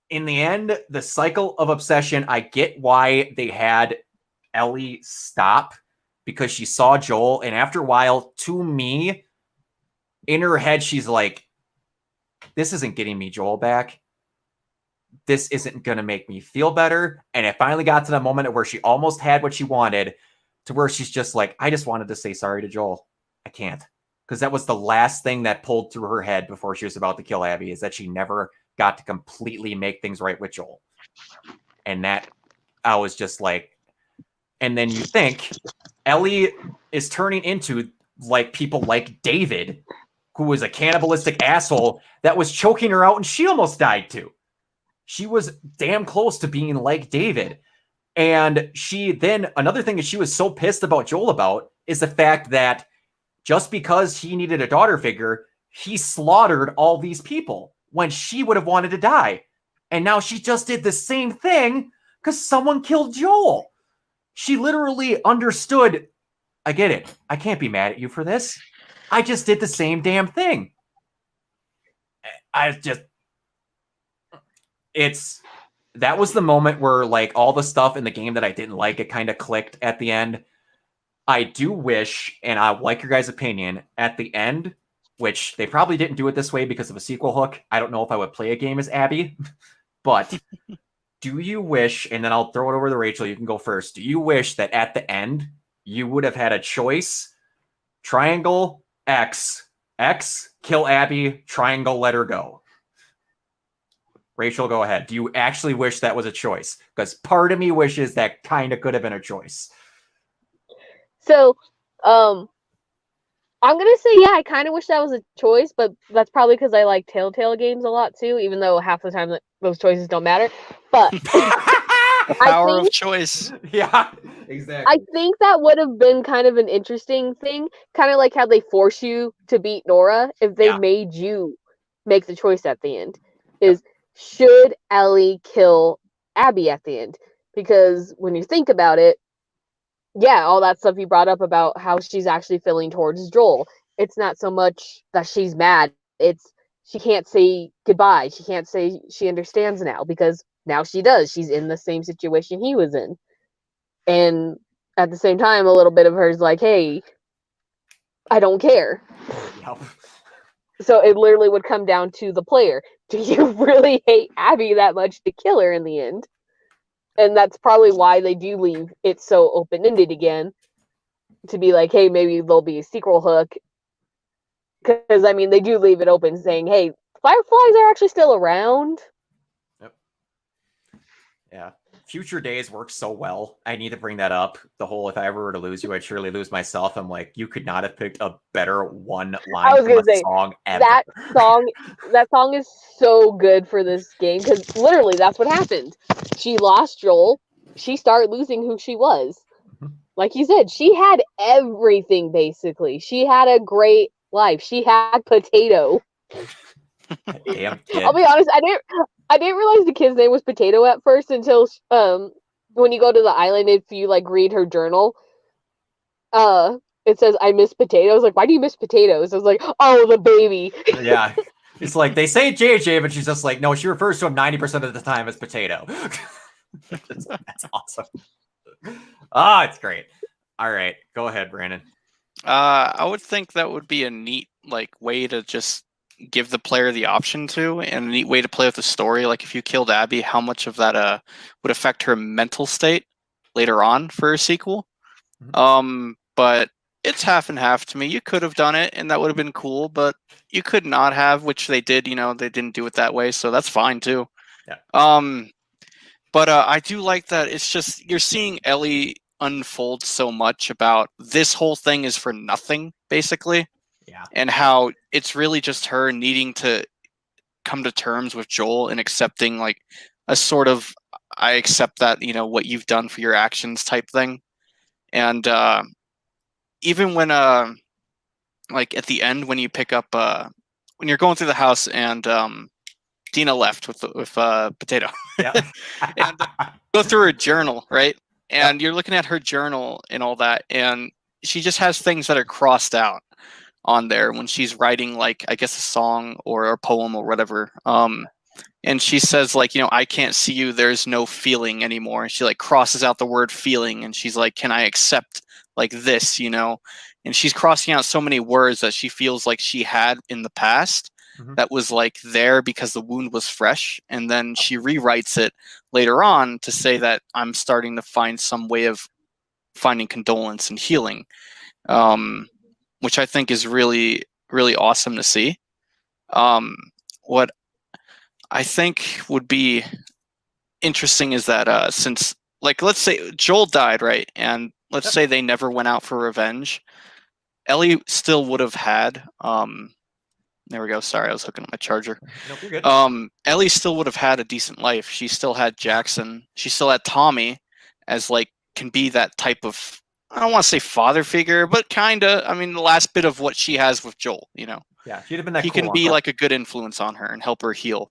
in the end, the cycle of obsession, I get why they had Ellie stop because she saw Joel. And after a while, to me, in her head, she's like, this isn't getting me Joel back. This isn't going to make me feel better. And it finally got to the moment where she almost had what she wanted, to where she's just like, I just wanted to say sorry to Joel. I can't. Because that was the last thing that pulled through her head before she was about to kill Abby, is that she never got to completely make things right with Joel. And that, I was just like, and then you think Ellie is turning into like people like David, who was a cannibalistic asshole that was choking her out and she almost died too. She was damn close to being like David. And she then, another thing that she was so pissed about Joel about is the fact that just because he needed a daughter figure, he slaughtered all these people when she would have wanted to die. And now she just did the same thing because someone killed Joel. She literally understood, I get it. I can't be mad at you for this. I just did the same damn thing. That was the moment where like all the stuff in the game that I didn't like, it kind of clicked at the end. I do wish, and I like your guys' opinion, at the end, which they probably didn't do it this way because of a sequel hook. I don't know if I would play a game as Abby, but do you wish, and then I'll throw it over to Rachel, you can go first. Do you wish that at the end, you would have had a choice, triangle, X, kill Abby, triangle, let her go? Rachel, go ahead. Do you actually wish that was a choice? Because part of me wishes that kind of could have been a choice. So, I'm gonna say, yeah, I kind of wish that was a choice, but that's probably because I like Telltale games a lot too, even though half the time those choices don't matter. But Power of choice. Yeah, exactly. I think that would have been kind of an interesting thing, kind of like how they force you to beat Nora if they made you make the choice at the end. Is should Ellie kill Abby at the end? Because when you think about it, yeah, all that stuff you brought up about how she's actually feeling towards Joel. It's not so much that she's mad. It's she can't say goodbye. She can't say she understands now because now she does. She's in the same situation he was in. And at the same time, a little bit of her is like, hey, I don't care. Yep. So it literally would come down to the player. Do you really hate Abby that much to kill her in the end? And that's probably why they do leave it so open-ended again. To be like, hey, maybe there'll be a sequel hook. Because, I mean, they do leave it open saying, hey, Fireflies are actually still around. Yep. Yeah. Future Days works so well. I need to bring that up. The whole, if I ever were to lose you, I'd surely lose myself. I'm like, you could not have picked a better one line from a song ever. That song is so good for this game because literally that's what happened. She lost Joel. She started losing who she was. Like you said, she had everything basically. She had a great life. She had Potato. Damn kid. I'll be honest, I didn't realize the kid's name was Potato at first until when you go to the island, if you like read her journal, it says I miss potatoes. Like, why do you miss potatoes? I was like, oh, the baby. Yeah. It's like they say JJ, but she's just like, no, she refers to him 90% of the time as potato. That's awesome. It's great. All right, go ahead, Brandon. I would think that would be a neat way to just give the player the option to, and a neat way to play with the story. Like if you killed Abby, how much of that would affect her mental state later on for a sequel? But it's half and half to me. You could have done it, and that would have been cool, but you could not have, which they did. They didn't do it that way, so that's fine too. Yeah. But I do like that. It's just you're seeing Ellie unfold so much about this whole thing is for nothing, basically. Yeah. And how it's really just her needing to come to terms with Joel and accepting a sort of I accept that what you've done for your actions type thing. And even when at the end when you pick up when you're going through the house and Dina left with Potato. Yeah. And go through her journal, right? And you're looking at her journal and all that, and she just has things that are crossed out on there when she's writing I guess a song or a poem or whatever. And she says I can't see you, there's no feeling anymore. And she crosses out the word feeling, and she's like, can I accept this, And she's crossing out so many words that she feels like she had in the past that was there because the wound was fresh, and then she rewrites it later on to say that I'm starting to find some way of finding condolence and healing, which I think is really, really awesome to see. What I think would be interesting is that since let's say Joel died, right, and let's say they never went out for revenge, Ellie still would have had there we go. Sorry, I was hooking up my charger. Nope, you're good. Ellie still would have had a decent life. She still had Jackson. She still had Tommy as can be that type of, I don't want to say father figure, but kinda. I mean, the last bit of what she has with Joel, Yeah, she'd have been that. He can be a good influence on her and help her heal.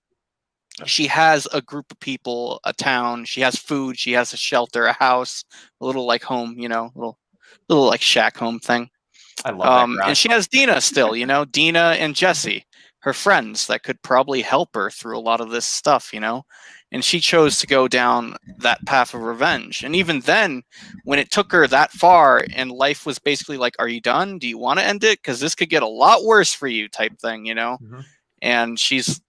She has a group of people, a town. She has food. She has a shelter, a house, a little home, little shack home thing. I love that. And she has Dina still, Dina and Jesse, her friends that could probably help her through a lot of this stuff, and she chose to go down that path of revenge. And even then, when it took her that far and life was basically are you done? Do you want to end it? Because this could get a lot worse for you type thing, And she's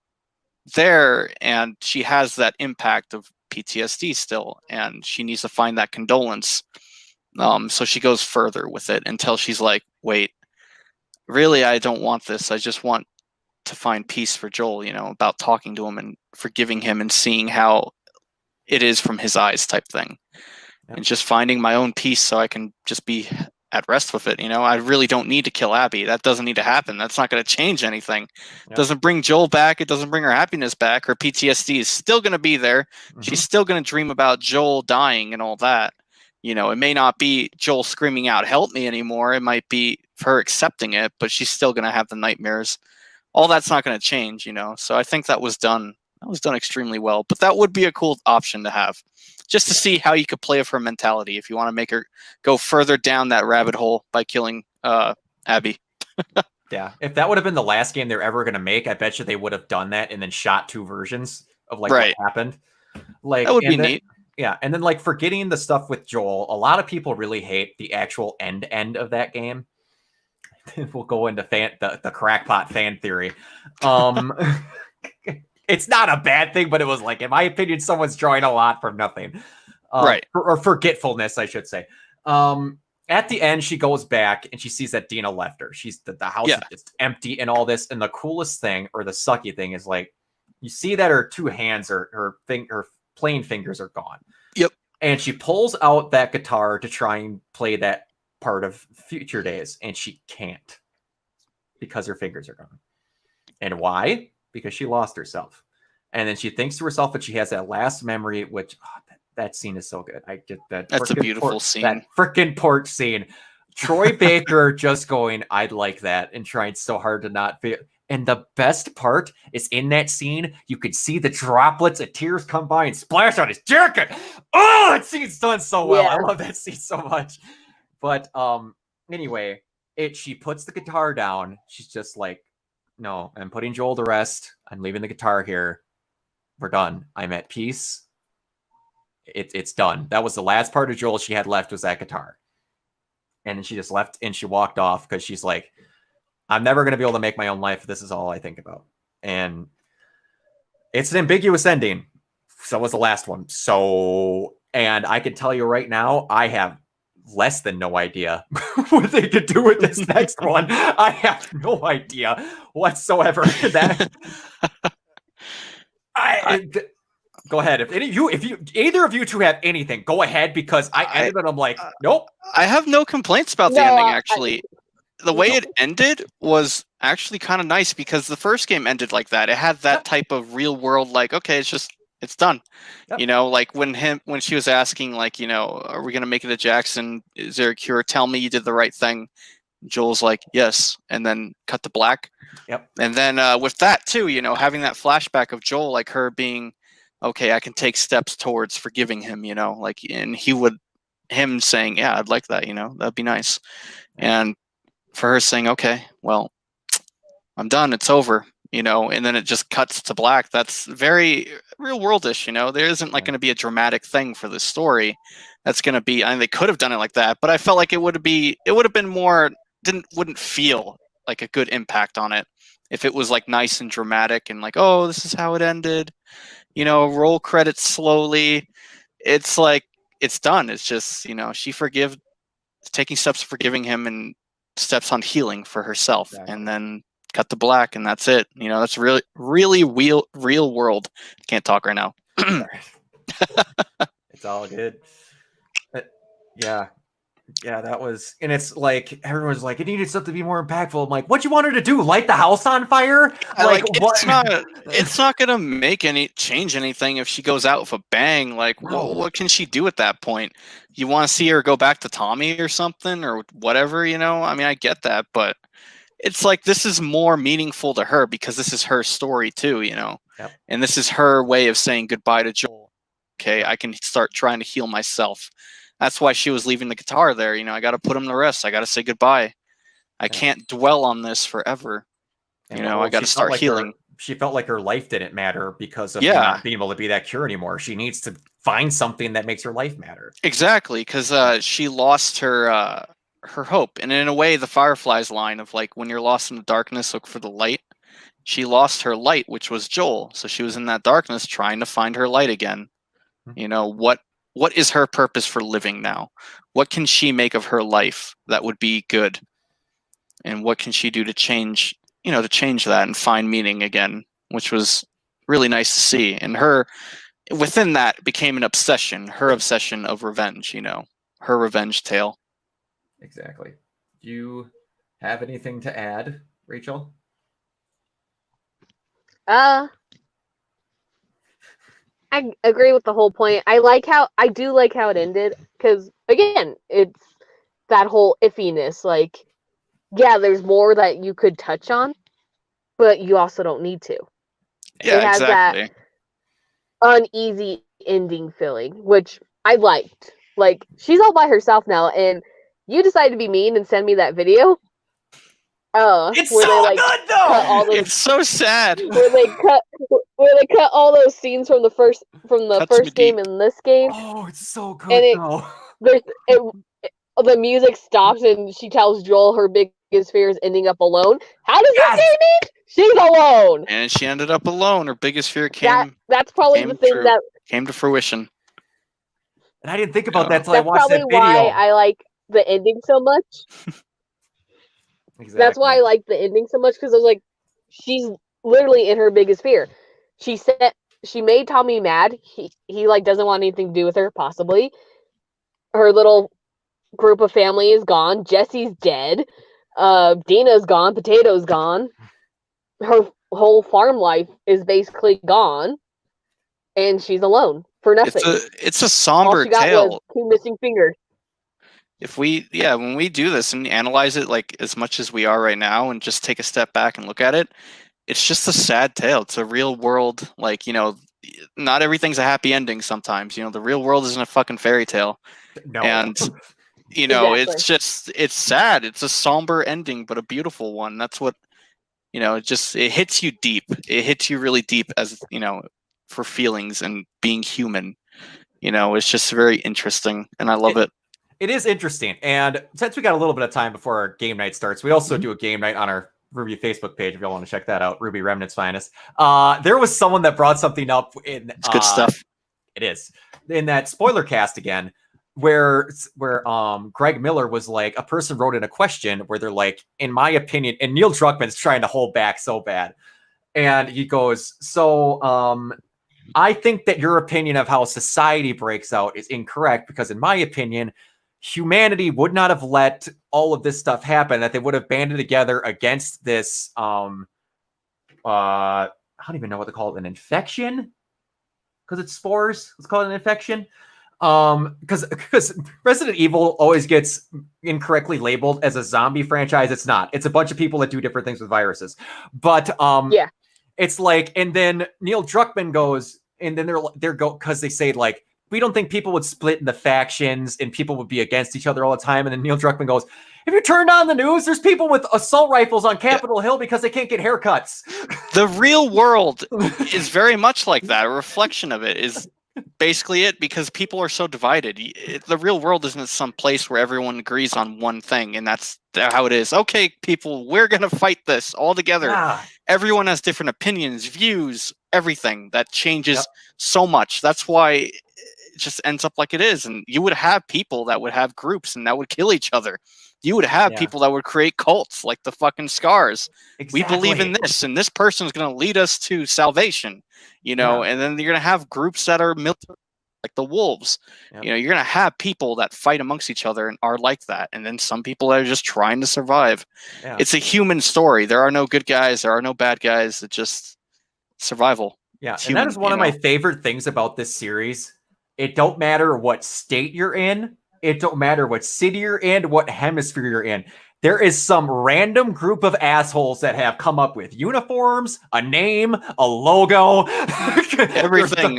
there and she has that impact of PTSD still, and she needs to find that condolence. So she goes further with it until she's like, wait, really, I don't want this. I just want to find peace for Joel, about talking to him and forgiving him and seeing how it is from his eyes type thing. Yep. And just finding my own peace so I can just be at rest with it. I really don't need to kill Abby. That doesn't need to happen. That's not going to change anything. Yep. It doesn't bring Joel back. It doesn't bring her happiness back. Her PTSD is still going to be there. She's still going to dream about Joel dying and all that. It may not be Joel screaming out, help me anymore. It might be her accepting it, but she's still going to have the nightmares. All that's not going to change, So I think that was done. That was done extremely well. But that would be a cool option to have, just to see how you could play with her mentality if you want to make her go further down that rabbit hole by killing Abby. Yeah, if that would have been the last game they're ever going to make, I bet you they would have done that and then shot 2 versions of what happened. That would be neat. Yeah, and then forgetting the stuff with Joel, a lot of people really hate the actual end of that game. We'll go into the crackpot fan theory. It's not a bad thing, but it was in my opinion, someone's drawing a lot from nothing. Right. Or forgetfulness, I should say. At the end, she goes back and she sees that Dina left her. She's the house is just empty and all this. And the coolest thing, or the sucky thing, is you see that her 2 hands or her playing fingers are gone. Yep. And she pulls out that guitar to try and play that part of Future Days, and she can't because her fingers are gone. And why? Because she lost herself. And then she thinks to herself that she has that last memory, which that scene is so good. I get that. That's a beautiful scene. That freaking porch scene. Troy Baker just going, I'd like that, and trying so hard to not feel. And the best part is in that scene, you could see the droplets of tears come by and splash on his jacket. Oh, that scene's done so well. Yeah. I love that scene so much. But anyway, she puts the guitar down. She's just no, I'm putting Joel to rest. I'm leaving the guitar here. We're done. I'm at peace. It's done. That was the last part of Joel she had left was that guitar. And then she just left and she walked off because she's like, I'm never going to be able to make my own life. This is all I think about. And it's an ambiguous ending. So was the last one. So, and I can tell you right now, I have less than no idea what they could do with this next one. I have no idea whatsoever. That go ahead. If either of you two have anything, go ahead because I ended it. I'm like, nope. I have no complaints about the ending. Actually, the way it ended was actually kind of nice because the first game ended like that. It had that type of real world, like, okay, it's done. Yep. You know, like when she was asking, like, you know, are we gonna make it a Jackson? Is there a cure? Tell me you did the right thing. Joel's like, yes, and then cut to black. Yep. And then with that too, you know, having that flashback of Joel, like her being, okay, I can take steps towards forgiving him, you know, like, and him saying, yeah, I'd like that, you know, that'd be nice. And for her saying, okay, well, I'm done, it's over, you know, and then it just cuts to black. That's very real worldish, you know. There isn't like going to be a dramatic thing for this story that's going to be, I mean, they could have done it like that, but I felt like it would have been more, wouldn't feel like a good impact on it if it was like nice and dramatic and like, oh, this is how it ended, you know, roll credits slowly. It's like, it's done. It's just, you know, taking steps forgiving him and steps on healing for herself. Exactly. And then cut to black, and that's it. You know, that's really, really real world. Can't talk right now. It's all good. But yeah, that was, and it's like everyone's like, it needed something to be more impactful. I'm like, what you want her to do? Light the house on fire? Like what? It's not gonna change anything if she goes out with a bang. Like, what can she do at that point? You want to see her go back to Tommy or something or whatever, you know? I mean, I get that, but it's like this is more meaningful to her because this is her story too, you know? Yep. And this is her way of saying goodbye to Joel. Okay, I can start trying to heal myself. That's why she was leaving the guitar there. You know, I got to put him to rest. I got to say goodbye. I can't dwell on this forever. You know, I got to start healing. She felt like her life didn't matter because of not being able to be that cure anymore. She needs to find something that makes her life matter. Exactly, because she lost her hope. And in a way, the Fireflies line of like, when you're lost in the darkness, look for the light. She lost her light, which was Joel. So she was in that darkness trying to find her light again. You know, what is her purpose for living now? What can she make of her life that would be good? And what can she do to change, you know, to change that and find meaning again, which was really nice to see. And her, within that, became an obsession, her obsession of revenge, you know, her revenge tale. Exactly. Do you have anything to add, Rachel? I agree with the whole point. I do like how it ended because, again, it's that whole iffiness. Like, yeah, there's more that you could touch on, but you also don't need to. Yeah, it has exactly. That uneasy ending feeling, which I liked. Like, she's all by herself now, and you decided to be mean and send me that video. It's so good though. It's so sad. Where they cut all those scenes from the first game and this game. Oh, it's so good though. The music stops and she tells Joel her biggest fear is ending up alone. How does this game end? She's alone. And she ended up alone. Her biggest fear came. That's probably the thing that came to fruition. And I didn't think about that until I watched that video. That's probably why I like the ending so much. Exactly. That's why I like the ending so much, because I was like, she's literally in her biggest fear. She said she made Tommy mad. He like doesn't want anything to do with her, possibly. Her little group of family is gone. Jesse's dead. Dina's gone. Potato's gone. Her whole farm life is basically gone, and she's alone for nothing. It's a somber All she got tale. Was 2 missing fingers. When we do this and analyze it like as much as we are right now and just take a step back and look at it, it's just a sad tale. It's a real world, like, you know, not everything's a happy ending sometimes. You know, the real world isn't a fucking fairy tale. No. And, you know, Exactly. it's sad. It's a somber ending, but a beautiful one. That's what, You know, it hits you deep. It hits you really deep as, you know, for feelings and being human. You know, it's just very interesting, and I love it. It is interesting. And since we got a little bit of time before our game night starts, we also do a game night on our Ruby Facebook page if y'all want to check that out, Ruby Remnant's Finest. There was someone that brought something up in It's good stuff. It is. In that spoiler cast again, where Greg Miller was like, a person wrote in a question where they're like, in my opinion, and Neil Druckmann's trying to hold back so bad. And he goes, so I think that your opinion of how society breaks out is incorrect because in my opinion, humanity would not have let all of this stuff happen, that they would have banded together against this I don't even know what to call it, an infection? Because it's spores. Let's call it an infection. Because Resident Evil always gets incorrectly labeled as a zombie franchise. It's not. It's a bunch of people that do different things with viruses. But Yeah. it's like, and then Neil Druckmann goes, and then they're because they say like, we don't think people would split into factions and people would be against each other all the time. And then Neil Druckmann goes, if you turned on the news, there's people with assault rifles on Capitol Hill because they can't get haircuts. The real world is very much like that. A reflection of it is basically it, because people are so divided. The real world isn't some place where everyone agrees on one thing, and that's how it is. Okay, people, we're going to fight this all together. Yeah. Everyone has different opinions, views, everything. That changes so much. That's why it just ends up like it is. And you would have people that would have groups and that would kill each other. You would have people that would create cults like the fucking Scars. Exactly. We believe in this, and this person is going to lead us to salvation, you know, and then you're going to have groups that are military, like the Wolves. You know, you're going to have people that fight amongst each other and are like that. And then some people that are just trying to survive. It's a human story. There are no good guys. There are no bad guys. It's just survival. Yeah. It's And human, that is one of my favorite things about this series. It don't matter what state you're in. It don't matter what city you're in, what hemisphere you're in. There is some random group of assholes that have come up with uniforms, a name, a logo, everything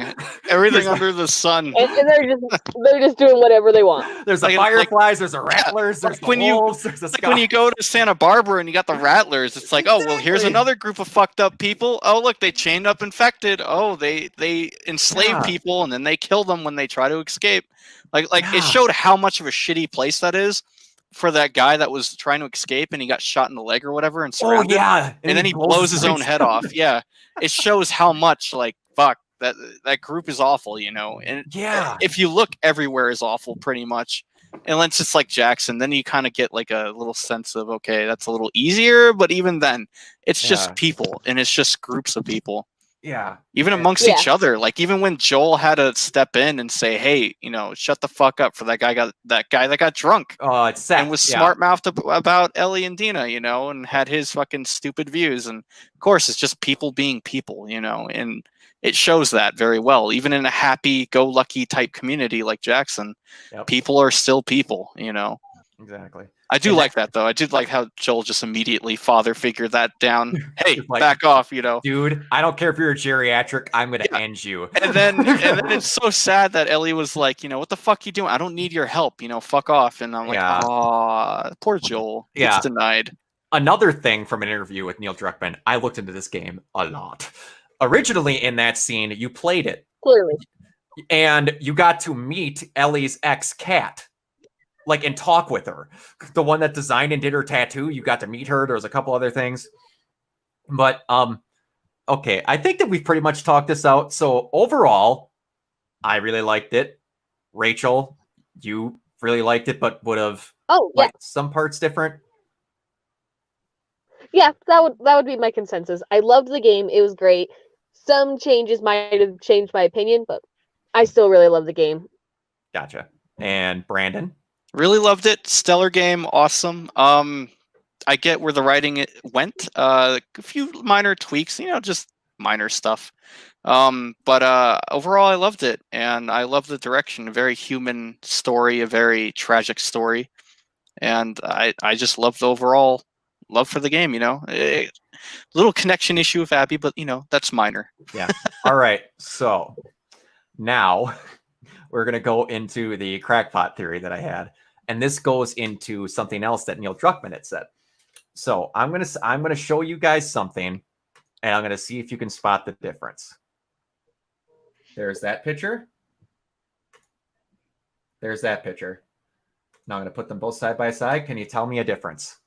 under the sun. And they're just doing whatever they want. There's the Fireflies, there's the Rattlers, there's the Wolves, there's the when you go to Santa Barbara and you got the Rattlers, it's like, oh, well, here's another group of fucked up people. Oh, look, they chained up infected. Oh, they enslave people and then they kill them when they try to escape. Like it showed how much of a shitty place that is for that guy that was trying to escape and he got shot in the leg or whatever and surrounded. And then he blows his own head off. Yeah. It shows how much, like, fuck, that group is awful, you know. And if you look, everywhere is awful pretty much. Unless it's like Jackson, then you kind of get like a little sense of, okay, that's a little easier, but even then it's just people and it's just groups of people. Yeah. Even amongst each other. Like even when Joel had to step in and say, hey, you know, shut the fuck up for that guy that got drunk. Oh, it's sad. And was smart mouthed about Ellie and Dina, you know, and had his fucking stupid views. And of course it's just people being people, you know, and it shows that very well. Even in a happy go lucky type community like Jackson, people are still people, you know. Exactly. I do like that, though. I did like how Joel just immediately father figured that down. Hey, like, back off, you know. Dude, I don't care if you're a geriatric. I'm going to end you. And then it's so sad that Ellie was like, you know, what the fuck you doing? I don't need your help, you know, fuck off. And I'm like, aw, poor Joel. It's denied. Another thing from an interview with Neil Druckmann, I looked into this game a lot. Originally in that scene, you played it. Clearly. And you got to meet Ellie's ex-cat. Like, and talk with her. The one that designed and did her tattoo, you got to meet her. There was a couple other things. But, okay, I think that we've pretty much talked this out. So, overall, I really liked it. Rachel, you really liked it, but would have liked some parts different? Yeah, that would be my consensus. I loved the game. It was great. Some changes might have changed my opinion, but I still really love the game. Gotcha. And Brandon? Really loved it. Stellar game. Awesome. I get where the writing went. A few minor tweaks, you know, just minor stuff. But overall, I loved it. And I love the direction. A very human story, a very tragic story. And I just love the overall love for the game, you know. A little connection issue with Abby, but, you know, that's minor. Yeah. All right. So now we're going to go into the crackpot theory that I had. And this goes into something else that Neil Druckmann had said. So I'm gonna show you guys something, and I'm gonna see if you can spot the difference. There's that picture. There's that picture. Now I'm gonna put them both side by side. Can you tell me a difference?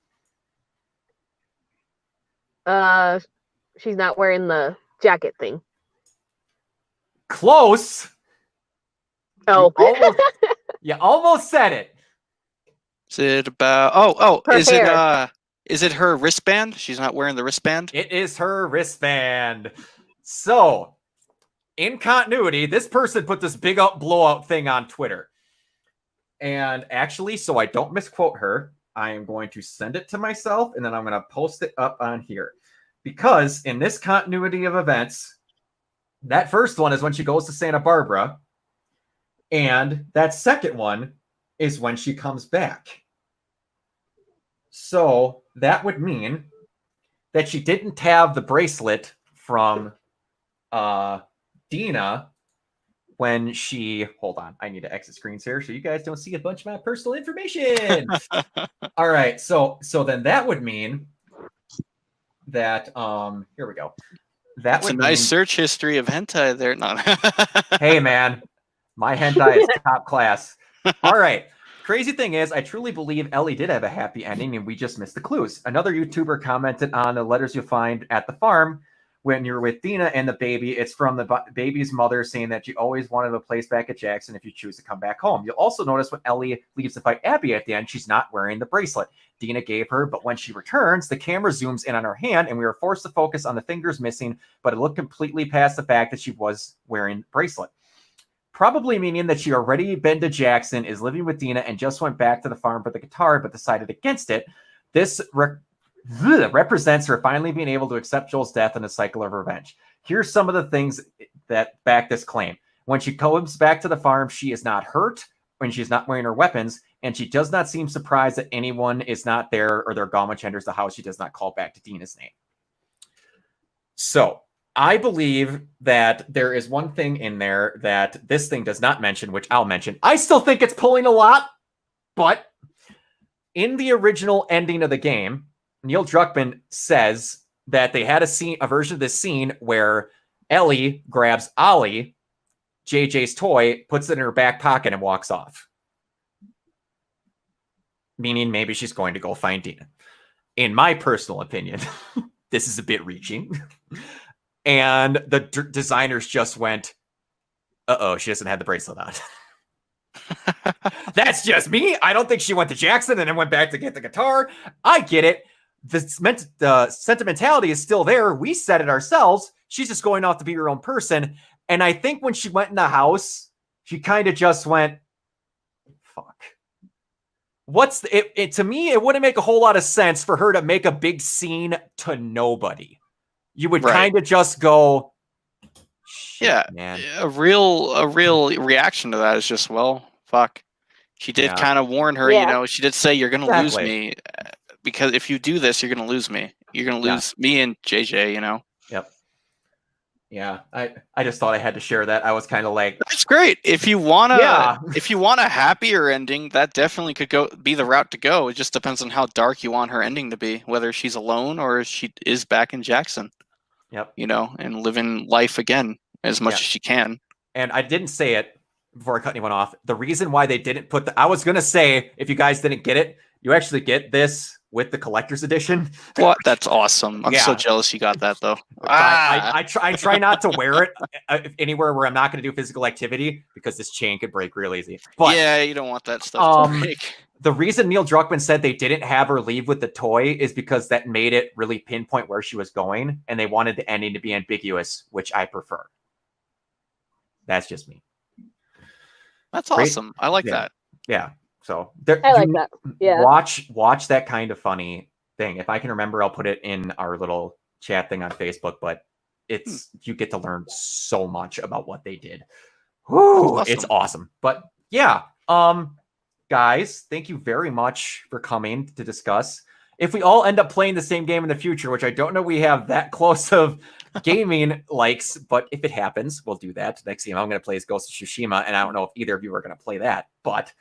She's not wearing the jacket thing. Close. Oh, You almost said it. Is it about? Her Is it her wristband? She's not wearing the wristband. It is her wristband. So, in continuity, this person put this big up blowout thing on Twitter. And actually, so I don't misquote her, I am going to send it to myself and then I'm going to post it up on here. Because in this continuity of events, that first one is when she goes to Santa Barbara. And that second one is when she comes back. So that would mean that she didn't have the bracelet from Dina when she, hold on, I need to exit screens here so you guys don't see a bunch of my personal information. All right, so then that would mean that here we go. That's a nice search history of hentai there. No. Hey man, my hentai is top class. All right. Crazy thing is, I truly believe Ellie did have a happy ending and we just missed the clues. Another YouTuber commented on the letters you find at the farm when you're with Dina and the baby. It's from the baby's mother saying that she always wanted a place back at Jackson if you choose to come back home. You'll also notice when Ellie leaves to fight Abby at the end, she's not wearing the bracelet Dina gave her, but when she returns, the camera zooms in on her hand and we were forced to focus on the fingers missing, but it looked completely past the fact that she was wearing the bracelet. Probably meaning that she already been to Jackson, is living with Dina, and just went back to the farm for the guitar, but decided against it. This represents her finally being able to accept Joel's death and a cycle of revenge. Here's some of the things that back this claim. When she comes back to the farm, she is not hurt when she's not wearing her weapons, and she does not seem surprised that anyone is not there or they're gone when she enters the house. She does not call back to Dina's name. So I believe that there is one thing in there that this thing does not mention, which I'll mention. I still think it's pulling a lot, but in the original ending of the game, Neil Druckmann says that they had a version of this scene where Ellie grabs Ollie, JJ's toy, puts it in her back pocket and walks off. Meaning maybe she's going to go find Dina. In my personal opinion, this is a bit reaching. And the designers just went, uh-oh, she doesn't have the bracelet on. That's just me. I don't think she went to Jackson and then went back to get the guitar. I get it. The sentimentality is still there. We said it ourselves. She's just going off to be her own person. And I think when she went in the house, she kind of just went, fuck. To me, it wouldn't make a whole lot of sense for her to make a big scene to nobody. You would kind of just go, yeah, man. A real reaction to that is just, well, fuck. She did kind of warn her, you know, she did say, you're going to lose me because if you do this, you're going to lose me. You're going to lose me and JJ, you know? Yep. Yeah. I just thought I had to share that. I was kind of like, that's great. If you want a happier ending, that definitely could be the route to go. It just depends on how dark you want her ending to be, whether she's alone or she is back in Jackson. Yep. You know, and living life again as much as she can. And I didn't say it before I cut anyone off. The reason why they didn't put I was going to say, if you guys didn't get it, you actually get this with the collector's edition. What? That's awesome. I'm so jealous you got that, though. I try not to wear it anywhere where I'm not going to do physical activity because this chain could break real easy. But yeah, you don't want that stuff to break. The reason Neil Druckmann said they didn't have her leave with the toy is because that made it really pinpoint where she was going, and they wanted the ending to be ambiguous, which I prefer. That's just me. That's awesome. I like that. Yeah. So I like that. Yeah. Watch that kind of funny thing. If I can remember, I'll put it in our little chat thing on Facebook. But you get to learn so much about what they did. Whew, awesome. It's awesome. But yeah, guys, thank you very much for coming to discuss. If we all end up playing the same game in the future, which I don't know we have that close of gaming likes, but if it happens, we'll do that. Next game I'm going to play is Ghost of Tsushima, and I don't know if either of you are going to play that, but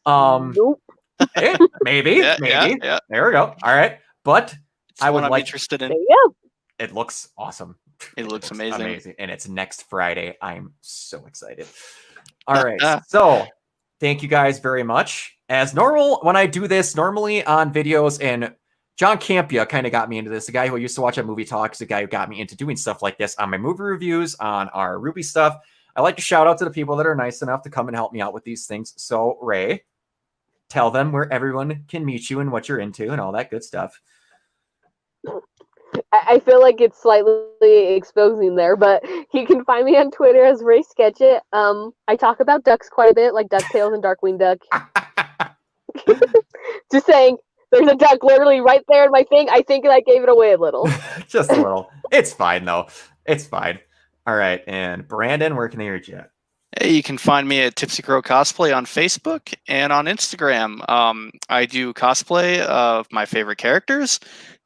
nope. maybe. Yeah. There we go. All right. but It's I would one I'm like. interested There in. you go. It looks awesome. It looks amazing. And it's next Friday. I'm so excited. All right, so thank you guys very much. As normal, when I do this normally on videos, and John Campia kind of got me into this. The guy who I used to watch on Movie Talks, the guy who got me into doing stuff like this on my movie reviews, on our Ruby stuff. I like to shout out to the people that are nice enough to come and help me out with these things. So, Ray, tell them where everyone can meet you and what you're into and all that good stuff. I feel like it's slightly exposing there, but you can find me on Twitter as Ray Sketchit. I talk about ducks quite a bit, like DuckTales and Darkwing Duck. Just saying, there's a duck literally right there in my thing. I think I gave it away a little. Just a little. It's fine, though. It's fine. All right. And Brandon, where can they reach you at? Hey, you can find me at Tipsy Crow Cosplay on Facebook and on Instagram. I do cosplay of my favorite characters,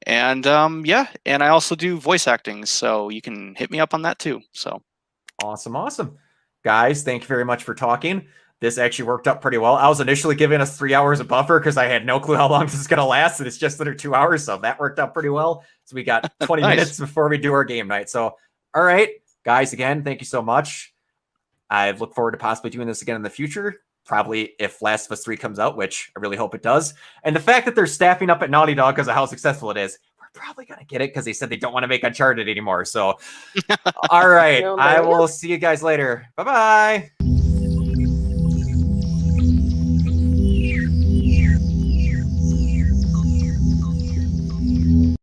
and yeah, and I also do voice acting, so you can hit me up on that too. So awesome, guys! Thank you very much for talking. This actually worked out pretty well. I was initially giving us 3 hours of buffer because I had no clue how long this is gonna last, and it's just under 2 hours, so that worked out pretty well. So we got 20 Nice. minutes before we do our game night. So, all right, guys, again, thank you so much. I look forward to possibly doing this again in the future, probably if Last of Us 3 comes out, which I really hope it does. And the fact that they're staffing up at Naughty Dog because of how successful it is, we're probably going to get it because they said they don't want to make Uncharted anymore. So, all right, I will see you guys later. Bye-bye.